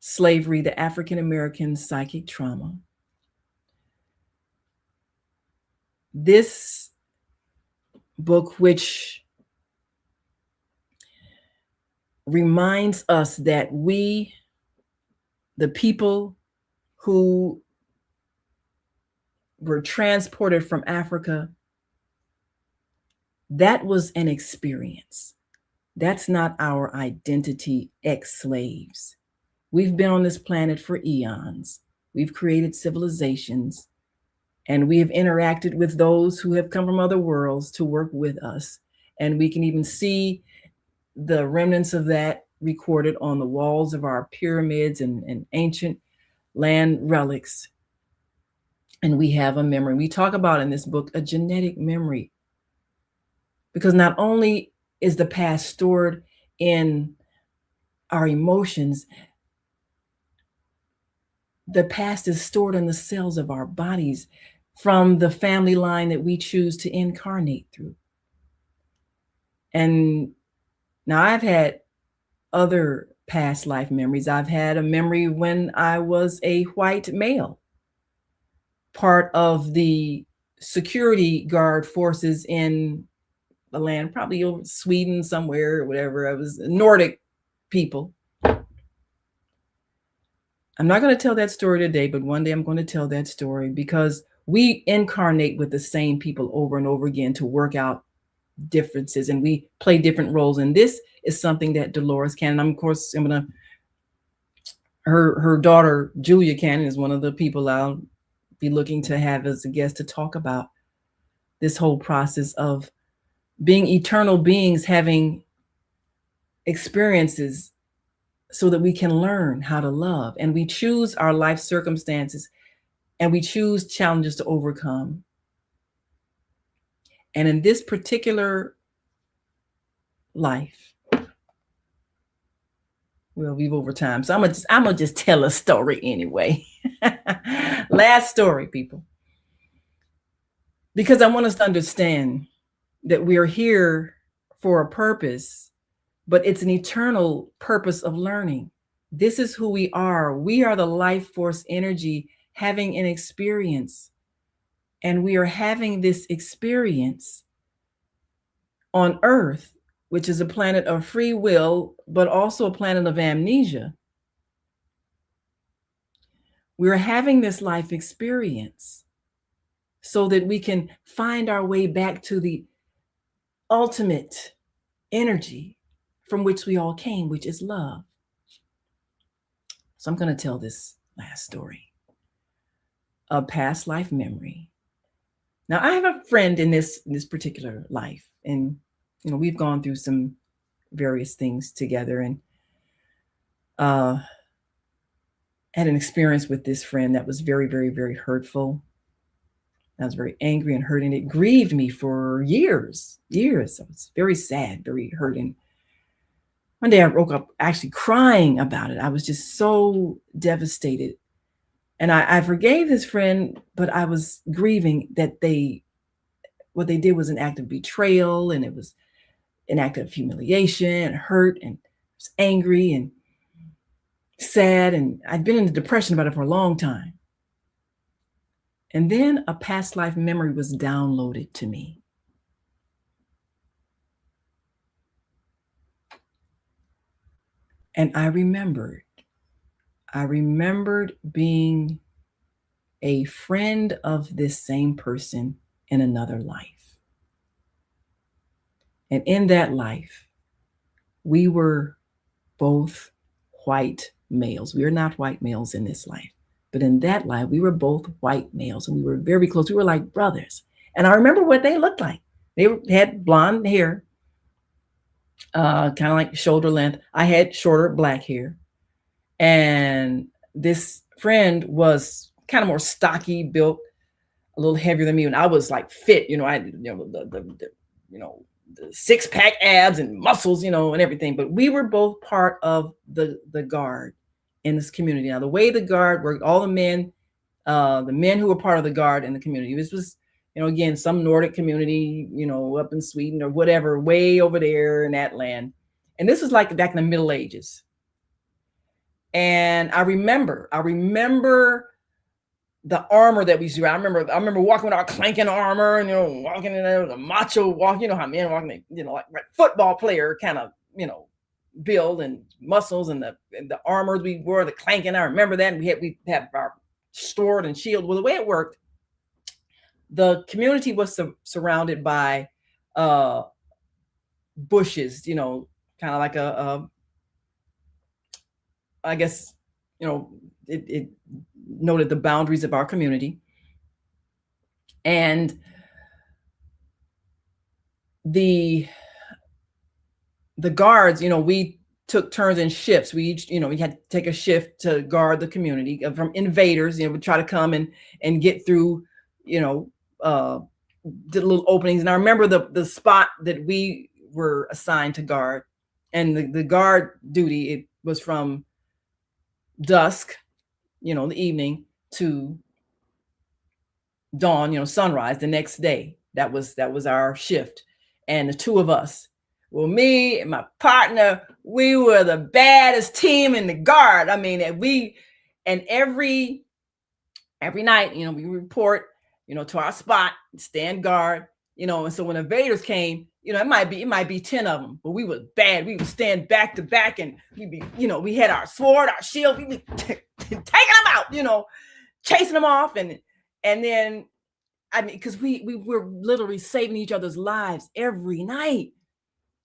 Slavery, the African American Psychic Trauma. This book, which reminds us that we, the people who were transported from Africa, that was an experience. That's not our identity, ex-slaves. We've been on this planet for eons. We've created civilizations, and we have interacted with those who have come from other worlds to work with us. And we can even see the remnants of that recorded on the walls of our pyramids and ancient land relics. And we have a memory. We talk about in this book a genetic memory, because not only is the past stored in our emotions, the past is stored in the cells of our bodies from the family line that we choose to incarnate through. And now I've had other past life memories. I've had a memory when I was a white male, part of the security guard forces in the land, probably over Sweden somewhere or whatever. I was Nordic people. I'm not going to tell that story today, but one day I'm going to tell that story, because we incarnate with the same people over and over again to work out differences, and we play different roles. And this is something that Dolores Cannon, of course, her daughter Julia Cannon is one of the people I'll be looking to have as a guest to talk about this whole process of being eternal beings, having experiences so that we can learn how to love. And we choose our life circumstances, and we choose challenges to overcome. And in this particular life, we'll leave over time, so I'm gonna just tell a story anyway. Last story, people, because I want us to understand that we are here for a purpose, but it's an eternal purpose of learning. This is who we are. We are the life force energy having an experience, and we are having this experience on Earth, which is a planet of free will, but also a planet of amnesia. We're having this life experience so that we can find our way back to the ultimate energy from which we all came, which is love. So I'm going to tell this last story, a past life memory. Now, I have a friend in this particular life, and we've gone through some various things together, and had an experience with this friend that was very, very, very hurtful. I was very angry and hurt, and it grieved me for years. I was very sad, very hurting. One day I woke up actually crying about it. I was just so devastated. And I forgave this friend, but I was grieving that what they did was an act of betrayal, and it was an act of humiliation and hurt, and I was angry and sad, and I'd been in a depression about it for a long time. And then a past life memory was downloaded to me. And I remembered being a friend of this same person in another life. And in that life, we were both white males. We are not white males in this life, but in that life, we were both white males, and we were very close. We were like brothers. And I remember what they looked like. They had blonde hair, kind of like shoulder length. I had shorter black hair. And this friend was kind of more stocky built, a little heavier than me. And I was like fit, I had, the six-pack abs and muscles, and everything. But we were both part of the guard in this community. Now, the way the guard worked, all the men who were part of the guard in the community, this was You know, again, some Nordic community, you know, up in Sweden or whatever, way over there in that land. And this was like back in the Middle Ages. And I remember the armor that we see. I remember walking with our clanking armor and, you know, walking in there with a macho walk, you know how men walking, you know, like football player kind of, you know, build and muscles, and the armors we wore, the clanking. I remember that. And we had our sword and shield. Well, the way it worked, the community was surrounded by bushes, you know, kind of like I guess, you know, it noted the boundaries of our community. And the guards, you know, we took turns in shifts. We each, you know, we had to take a shift to guard the community from invaders. You know, we try to come and get through, you know, did little openings. And I remember the spot that we were assigned to guard, and the guard duty, it was from dusk, you know, in the evening, to dawn, you know, sunrise the next day. That was our shift. And the two of us, well, me and my partner, we were the baddest team in the guard. I mean, and every night, you know, we report, you know, to our spot, stand guard, you know. And so when invaders came, you know, it might be 10 of them, but we were bad. We would stand back to back, and we'd be, you know, we had our sword, our shield, we'd be taking them out, you know, chasing them off. And then, I mean, because we were literally saving each other's lives every night.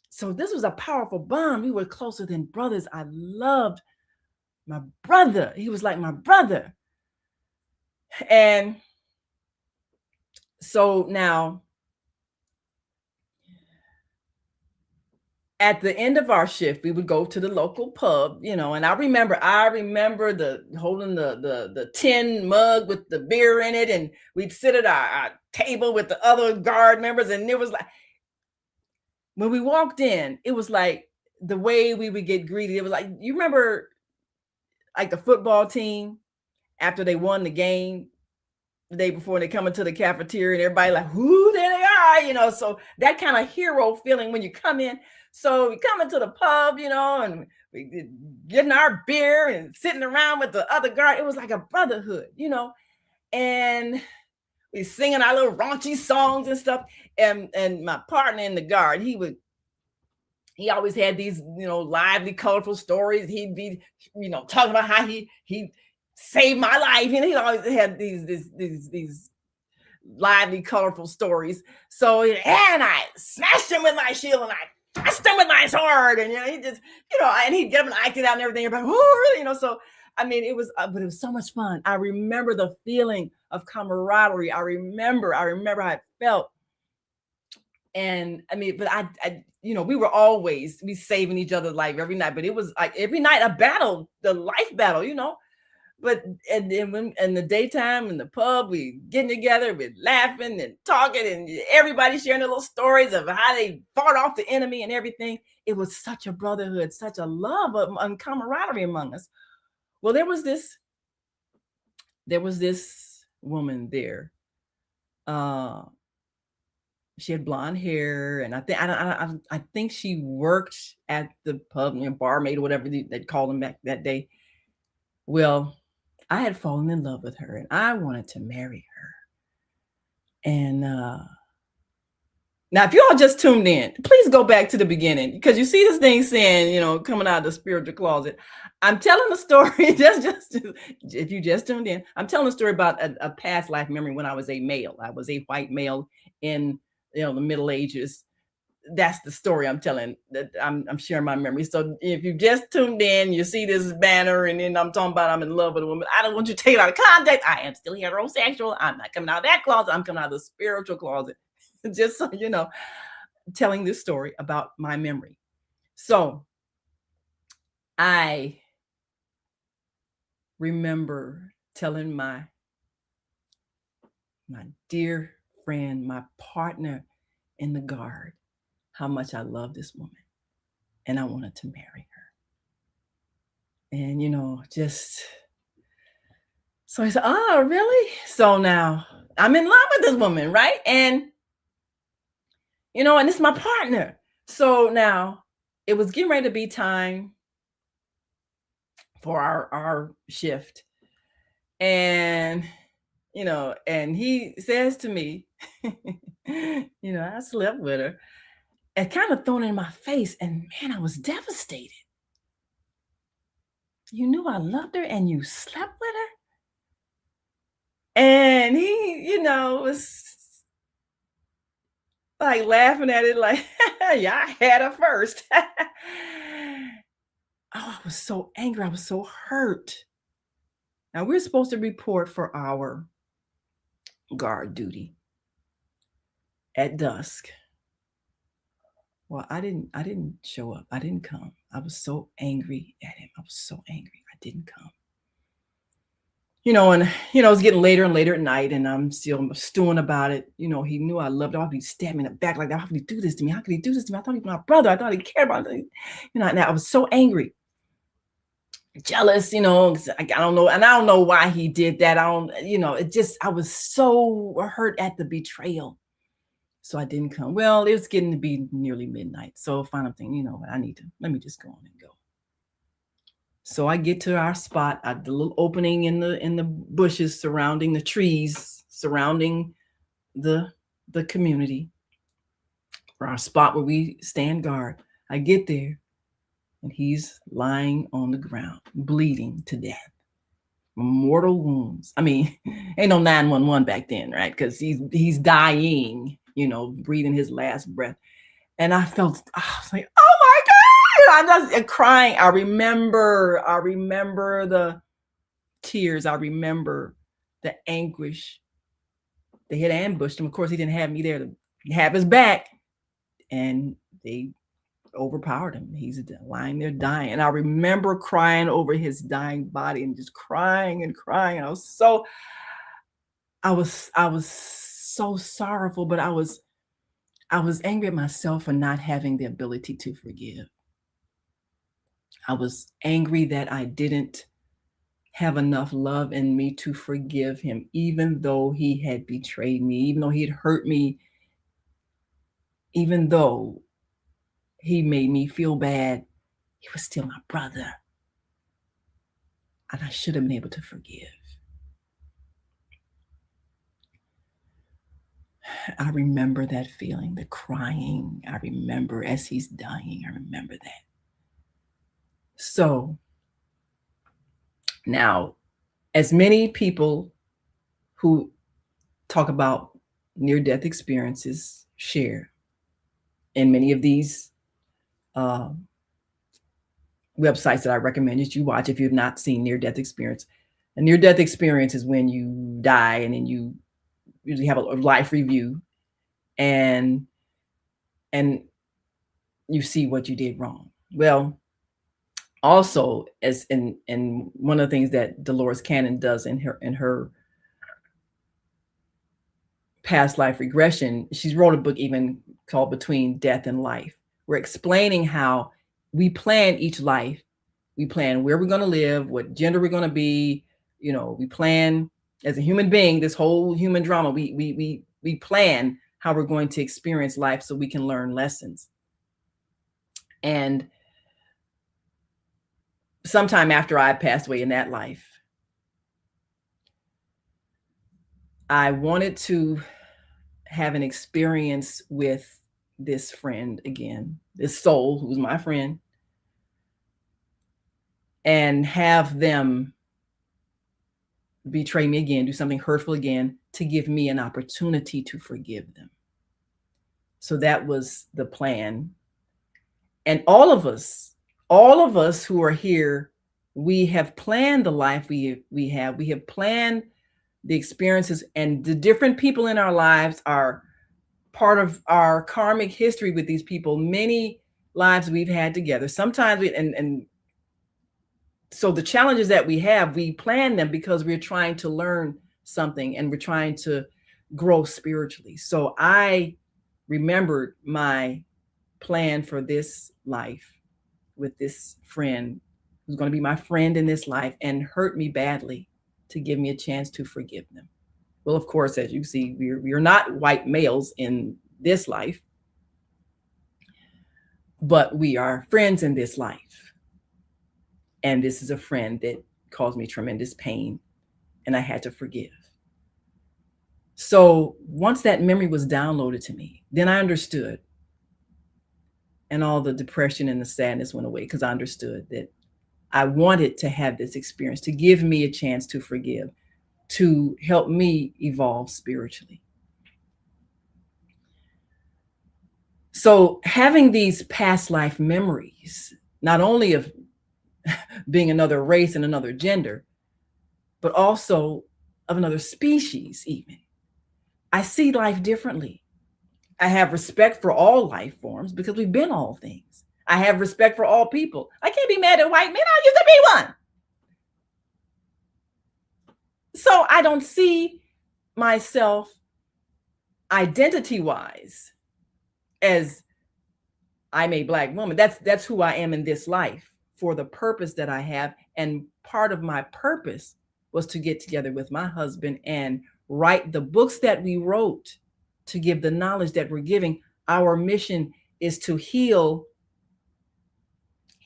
So this was a powerful bond. We were closer than brothers. I loved my brother. He was like my brother. And so now, at the end of our shift, we would go to the local pub, you know. And I remember holding the tin mug with the beer in it, and we'd sit at our table with the other guard members. And it was like, when we walked in, it was like the way we would get greeted. It was like, you remember like the football team after they won the game the day before, they come into the cafeteria and everybody like, who, there they are, you know. So that kind of hero feeling when you come in. So we come into the pub, you know, and we getting our beer and sitting around with the other guard. It was like a brotherhood, you know. And we singing our little raunchy songs and stuff. And my partner in the guard, he always had these, you know, lively, colorful stories. He'd be, you know, talking about how he saved my life. You know, he always had these lively, colorful stories. So, and I smashed him with my shield, and I pressed him with my sword, and, you know, he just, you know, and he'd get him and act it out and everything. Everybody, oh, really? You know, so, I mean, it was, but it was so much fun. I remember the feeling of camaraderie. I remember how it felt. And I mean, but I you know, we saving each other's life every night, but it was like every night a battle, the life battle, you know. But and then when in the daytime in the pub, we getting together, we're laughing and talking, and everybody sharing their little stories of how they fought off the enemy and everything. It was such a brotherhood, such a love and camaraderie among us. Well, there was this woman there. She had blonde hair, and I think she worked at the pub, you know, barmaid or whatever they'd call them back that day. Well, I had fallen in love with her, and I wanted to marry her. And now, if you all just tuned in, please go back to the beginning, because you see this thing saying, you know, coming out of the spiritual closet. I'm telling the story, just if you just tuned in, I'm telling a story about a past life memory when I was a male. I was a white male in, you know, the Middle Ages. That's the story I'm telling, that I'm sharing my memory. So if you just tuned in, you see this banner, and then I'm talking about I'm in love with a woman. I don't want you to take it out of context. I am still heterosexual. I'm not coming out of that closet. I'm coming out of the spiritual closet. Just so you know, telling this story about my memory. So I remember telling my dear friend, my partner in the guard, how much I love this woman and I wanted to marry her. And, you know, just, so I said, oh, really? So now I'm in love with this woman, right? And, and it's my partner. So now it was getting ready to be time for our shift. And, and he says to me, I slept with her, and kind of thrown in my face. And man, I was devastated. You knew I loved her and you slept with her? And he, was like laughing at it like, yeah, I had her first. I was so angry. I was so hurt. Now we're supposed to report for our guard duty at dusk. Well, I didn't show up. I didn't come. I was so angry at him. I was so angry. I didn't come. And it's getting later and later at night, and I'm still stewing about it. He knew I loved her. I'd be stabbing me in the back like that. How could he do this to me? How could he do this to me? I thought he was my brother. I thought he cared about me. And I was so angry, jealous, I don't know. And I don't know why he did that. I was so hurt at the betrayal. So I didn't come. Well, it was getting to be nearly midnight. So final thing, let me just go on and go. So I get to our spot at the little opening in the bushes surrounding the trees, surrounding the community, for our spot where we stand guard. I get there, and he's lying on the ground, bleeding to death, mortal wounds. I mean, ain't no 911 back then, right? Because he's dying, breathing his last breath. And I was like, oh my God. I'm just crying. I remember the tears. I remember the anguish. They had ambushed him. Of course, he didn't have me there to have his back. And they overpowered him. He's lying there dying. And I remember crying over his dying body and just crying and crying. I was so sorrowful, but I was angry at myself for not having the ability to forgive. I was angry that I didn't have enough love in me to forgive him, even though he had betrayed me, even though he had hurt me, even though he made me feel bad. He was still my brother. And I should have been able to forgive. I remember that feeling, the crying. I remember as he's dying. I remember that. So now, as many people who talk about near-death experiences share, and many of these websites that I recommend that you watch if you've not seen near-death experience. A near-death experience is when you die and then you usually have a life review and you see what you did wrong. Well, also, as in one of the things that Dolores Cannon does in her past life regression, she's wrote a book even called Between Death and Life. We're explaining how we plan each life. We plan where we're going to live, what gender we're going to be. We plan as a human being, this whole human drama. We plan how we're going to experience life so we can learn lessons. And sometime after I passed away in that life, I wanted to have an experience with this friend again, this soul who's my friend, and have them betray me again, do something hurtful again, to give me an opportunity to forgive them. So that was the plan. And all of us who are here, we have planned the life we have. We have planned the experiences, and the different people in our lives are part of our karmic history with these people. Many lives we've had together. Sometimes and so the challenges that we plan them because we're trying to learn something and we're trying to grow spiritually. So I remembered my plan for this life with this friend who's going to be my friend in this life and hurt me badly, to give me a chance to forgive them. Well, of course, as you see, we're not white males in this life, but we are friends in this life. And this is a friend that caused me tremendous pain, and I had to forgive. So once that memory was downloaded to me, then I understood. And all the depression and the sadness went away because I understood that I wanted to have this experience to give me a chance to forgive, to help me evolve spiritually. So having these past life memories, not only of being another race and another gender, but also of another species even, I see life differently. I have respect for all life forms because we've been all things. I have respect for all people. I can't be mad at white men. I used to be one. So I don't see myself identity-wise as I'm a Black woman. That's who I am in this life for the purpose that I have. And part of my purpose was to get together with my husband and write the books that we wrote, to give the knowledge that we're giving. Our mission is to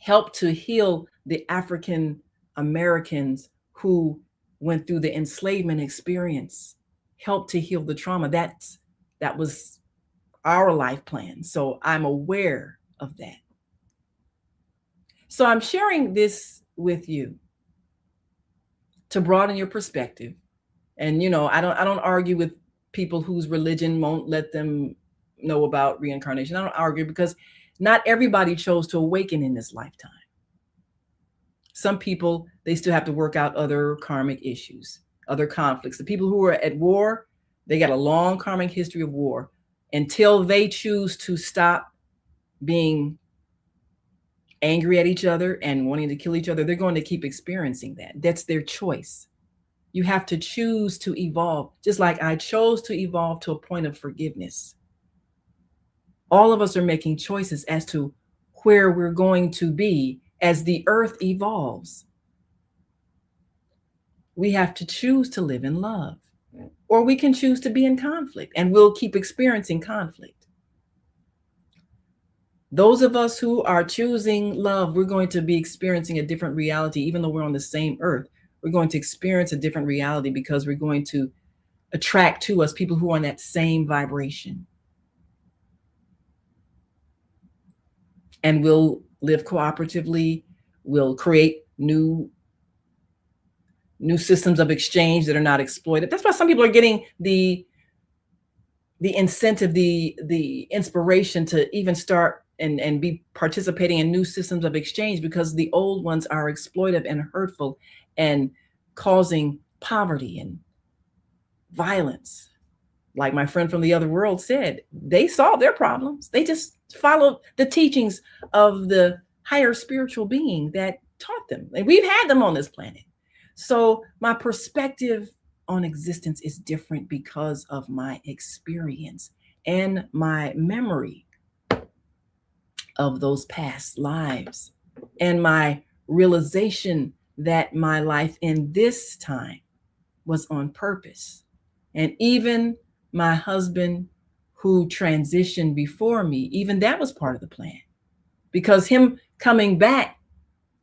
help to heal the African Americans who went through the enslavement experience, help to heal the trauma. That was our life plan. So I'm aware of that. So I'm sharing this with you to broaden your perspective. And I don't argue with people whose religion won't let them know about reincarnation. I don't argue because not everybody chose to awaken in this lifetime. Some people, they still have to work out other karmic issues, other conflicts. The people who are at war, they got a long karmic history of war. Until they choose to stop being angry at each other and wanting to kill each other, they're going to keep experiencing that. That's their choice. You have to choose to evolve, just like I chose to evolve to a point of forgiveness. All of us are making choices as to where we're going to be as the earth evolves. We have to choose to live in love, or we can choose to be in conflict, and we'll keep experiencing conflict. Those of us who are choosing love, we're going to be experiencing a different reality. Even though we're on the same earth, we're going to experience a different reality because we're going to attract to us people who are on that same vibration. And we'll live cooperatively. We'll create new systems of exchange that are not exploited. That's why some people are getting the incentive, the inspiration to even start and be participating in new systems of exchange, because the old ones are exploitive and hurtful and causing poverty and violence. Like my friend from the other world said, they solved their problems. They just followed the teachings of the higher spiritual being that taught them. And we've had them on this planet. So my perspective on existence is different because of my experience and my memory of those past lives and my realization that my life in this time was on purpose. And even my husband, who transitioned before me, even that was part of the plan, because him coming back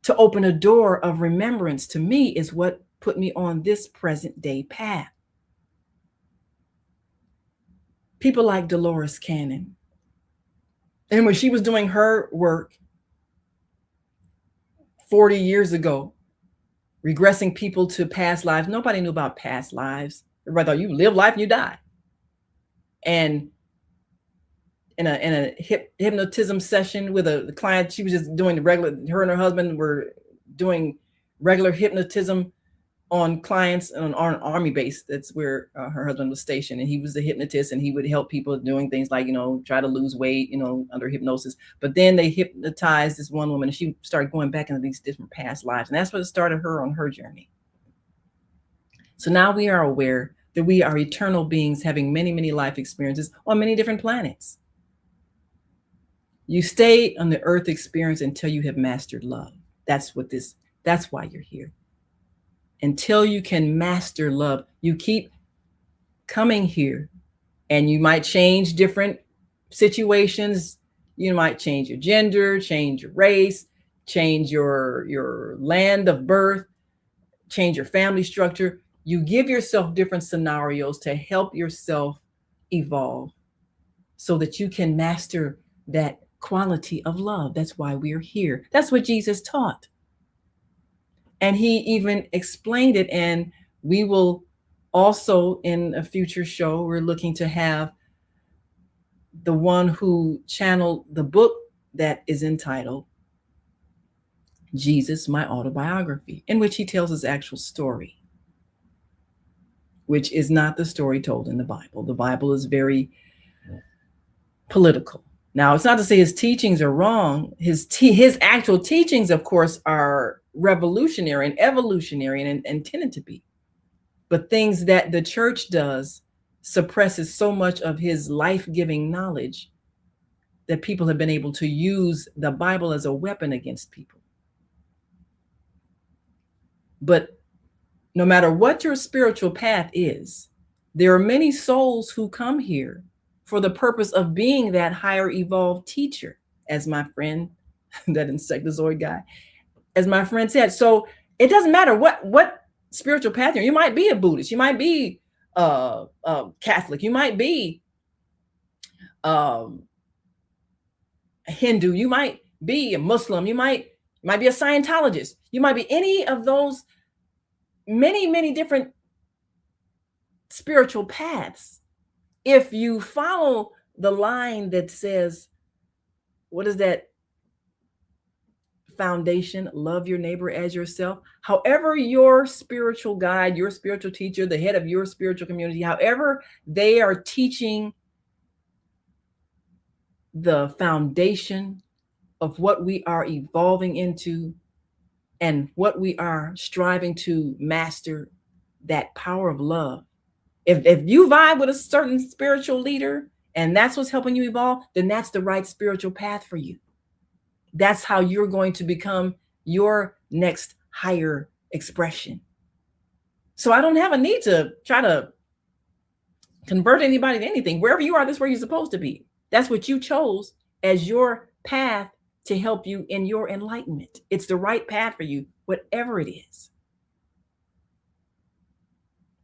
to open a door of remembrance to me is what put me on this present day path. People like Dolores Cannon. And when she was doing her work 40 years ago, regressing people to past lives, nobody knew about past lives. Everybody thought you live life and you die. And in a hypnotism session with a client, she was just doing the regular, her and her husband were doing regular hypnotism on clients on an army base. That's where her husband was stationed, and he was a hypnotist, and he would help people doing things like, try to lose weight, under hypnosis. But then they hypnotized this one woman, and she started going back into these different past lives, and that's what started her on her journey. So now we are aware that we are eternal beings having many, many life experiences on many different planets. You stay on the earth experience until you have mastered love. That's why you're here. Until you can master love, you keep coming here, and you might change different situations. You might change your gender, change your race, change your land of birth, change your family structure. You give yourself different scenarios to help yourself evolve so that you can master that quality of love. That's why we're here. That's what Jesus taught. And he even explained it. And we will also, in a future show, we're looking to have the one who channeled the book that is entitled Jesus, My Autobiography, in which he tells his actual story, which is not the story told in the Bible. The Bible is very political. Now, it's not to say his teachings are wrong. His actual teachings, of course, are revolutionary and evolutionary and intended to be. But things that the church does suppresses so much of his life-giving knowledge that people have been able to use the Bible as a weapon against people. But no matter what your spiritual path is, there are many souls who come here for the purpose of being that higher evolved teacher, as my friend, that insectozoid guy, as my friend said. So it doesn't matter what spiritual path you're in. You might be a Buddhist, you might be Catholic, you might be a Hindu, you might be a Muslim, you might be a Scientologist, you might be any of those many different spiritual paths. If you follow the line that says, what is that foundation? Love your neighbor as yourself. However, your spiritual guide, your spiritual teacher, the head of your spiritual community, however they are teaching the foundation of what we are evolving into and what we are striving to master, that power of love. If you vibe with a certain spiritual leader and that's what's helping you evolve, then that's the right spiritual path for you. That's how you're going to become your next higher expression. So I don't have a need to try to convert anybody to anything. Wherever you are, that's where you're supposed to be. That's what you chose as your path to help you in your enlightenment. It's the right path for you, whatever it is.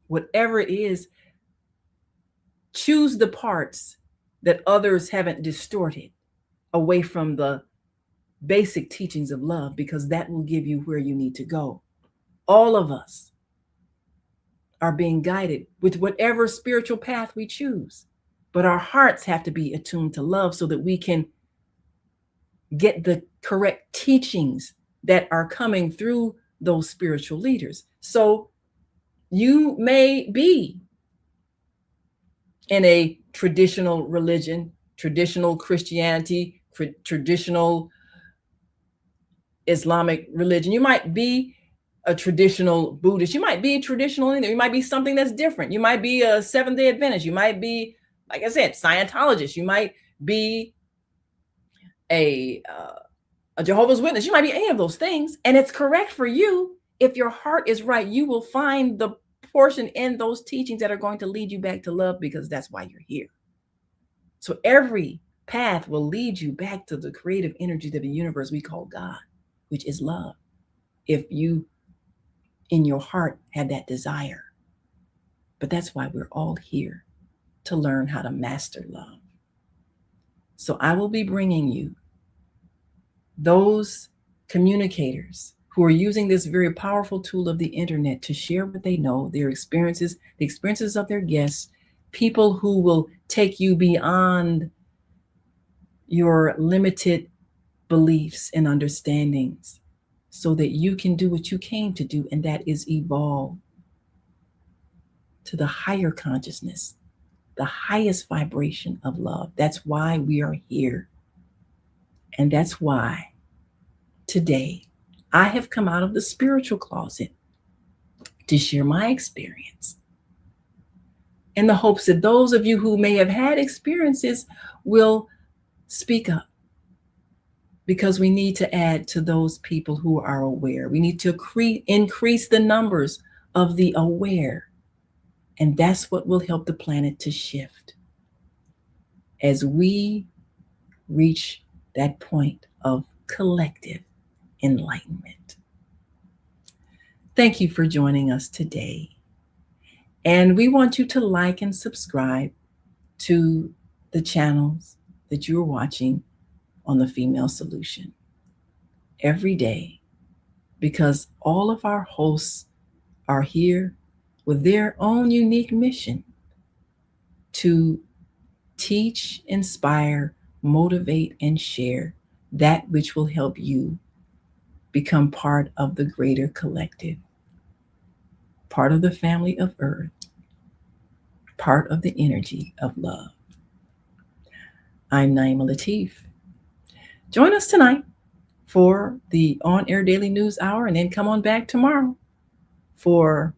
Whatever it is, choose the parts that others haven't distorted away from the basic teachings of love, because that will give you where you need to go. All of us are being guided with whatever spiritual path we choose, but our hearts have to be attuned to love so that we can get the correct teachings that are coming through those spiritual leaders. So you may be in a traditional religion, traditional Christianity, traditional Islamic religion. You might be a traditional Buddhist. You might be a traditional, you might be something that's different. You might be a Seventh-day Adventist. You might be, like I said, Scientologist. You might be a Jehovah's Witness. You might be any of those things. And it's correct for you. If your heart is right, you will find the portion in those teachings that are going to lead you back to love, because that's why you're here. So every path will lead you back to the creative energies of the universe we call God, which is love. If you, in your heart, have that desire. But that's why we're all here, to learn how to master love. So I will be bringing you those communicators who are using this very powerful tool of the internet to share what they know, their experiences, the experiences of their guests, people who will take you beyond your limited beliefs and understandings so that you can do what you came to do, and that is evolve to the higher consciousness, the highest vibration of love. That's why we are here. And that's why today I have come out of the spiritual closet to share my experience, in the hopes that those of you who may have had experiences will speak up, because we need to add to those people who are aware. We need to increase the numbers of the aware And that's what will help the planet to shift as we reach that point of collective enlightenment. Thank you for joining us today. And we want you to like and subscribe to the channels that you're watching on the Female Solution every day, because all of our hosts are here with their own unique mission to teach, inspire, motivate, and share that which will help you become part of the greater collective, part of the family of Earth, part of the energy of love. I'm Naimah Latif. Join us tonight for the on-air daily news hour, and then come on back tomorrow for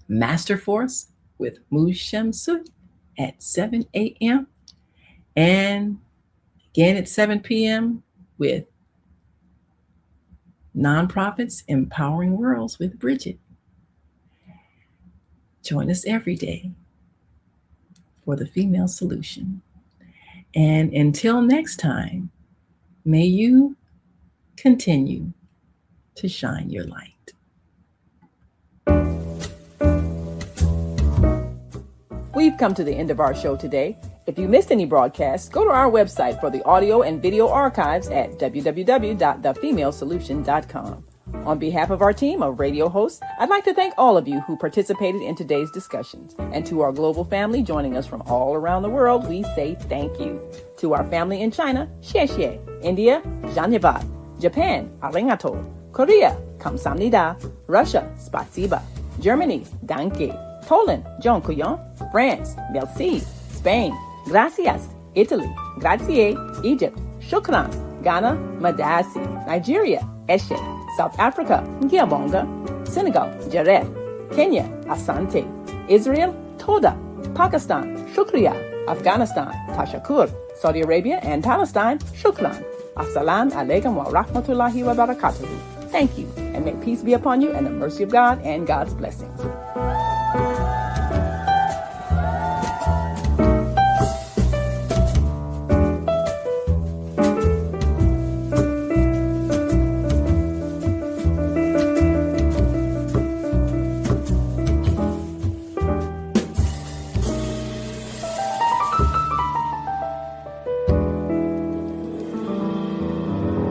Master Force with Mushem Sut at 7 a.m. and again at 7 p.m. with Nonprofits Empowering Worlds with Bridget. Join us every day for the Female Solution. And until next time, may you continue to shine your light. We've come to the end of our show today. If you missed any broadcasts, go to our website for the audio and video archives at www.thefemalesolution.com. On behalf of our team of radio hosts, I'd like to thank all of you who participated in today's discussions. And to our global family joining us from all around the world, we say thank you. To our family in China, xie xie. India, Dhanyavad. Japan, arigato. Korea, kamsamnida. Russia, spasiba. Germany, danke. Poland, dziękuję. France, merci. Spain, gracias. Italy, grazie. Egypt, shukran. Ghana, madasi. Nigeria, eshe. South Africa, Ngiyabonga. Senegal, Jaref. Kenya, Asante. Israel, Toda. Pakistan, Shukriya. Afghanistan, Tashakur. Saudi Arabia and Palestine, Shukran. Assalamu alaikum wa rahmatullahi wa barakatuhu. Thank you, and may peace be upon you and the mercy of God and God's blessings.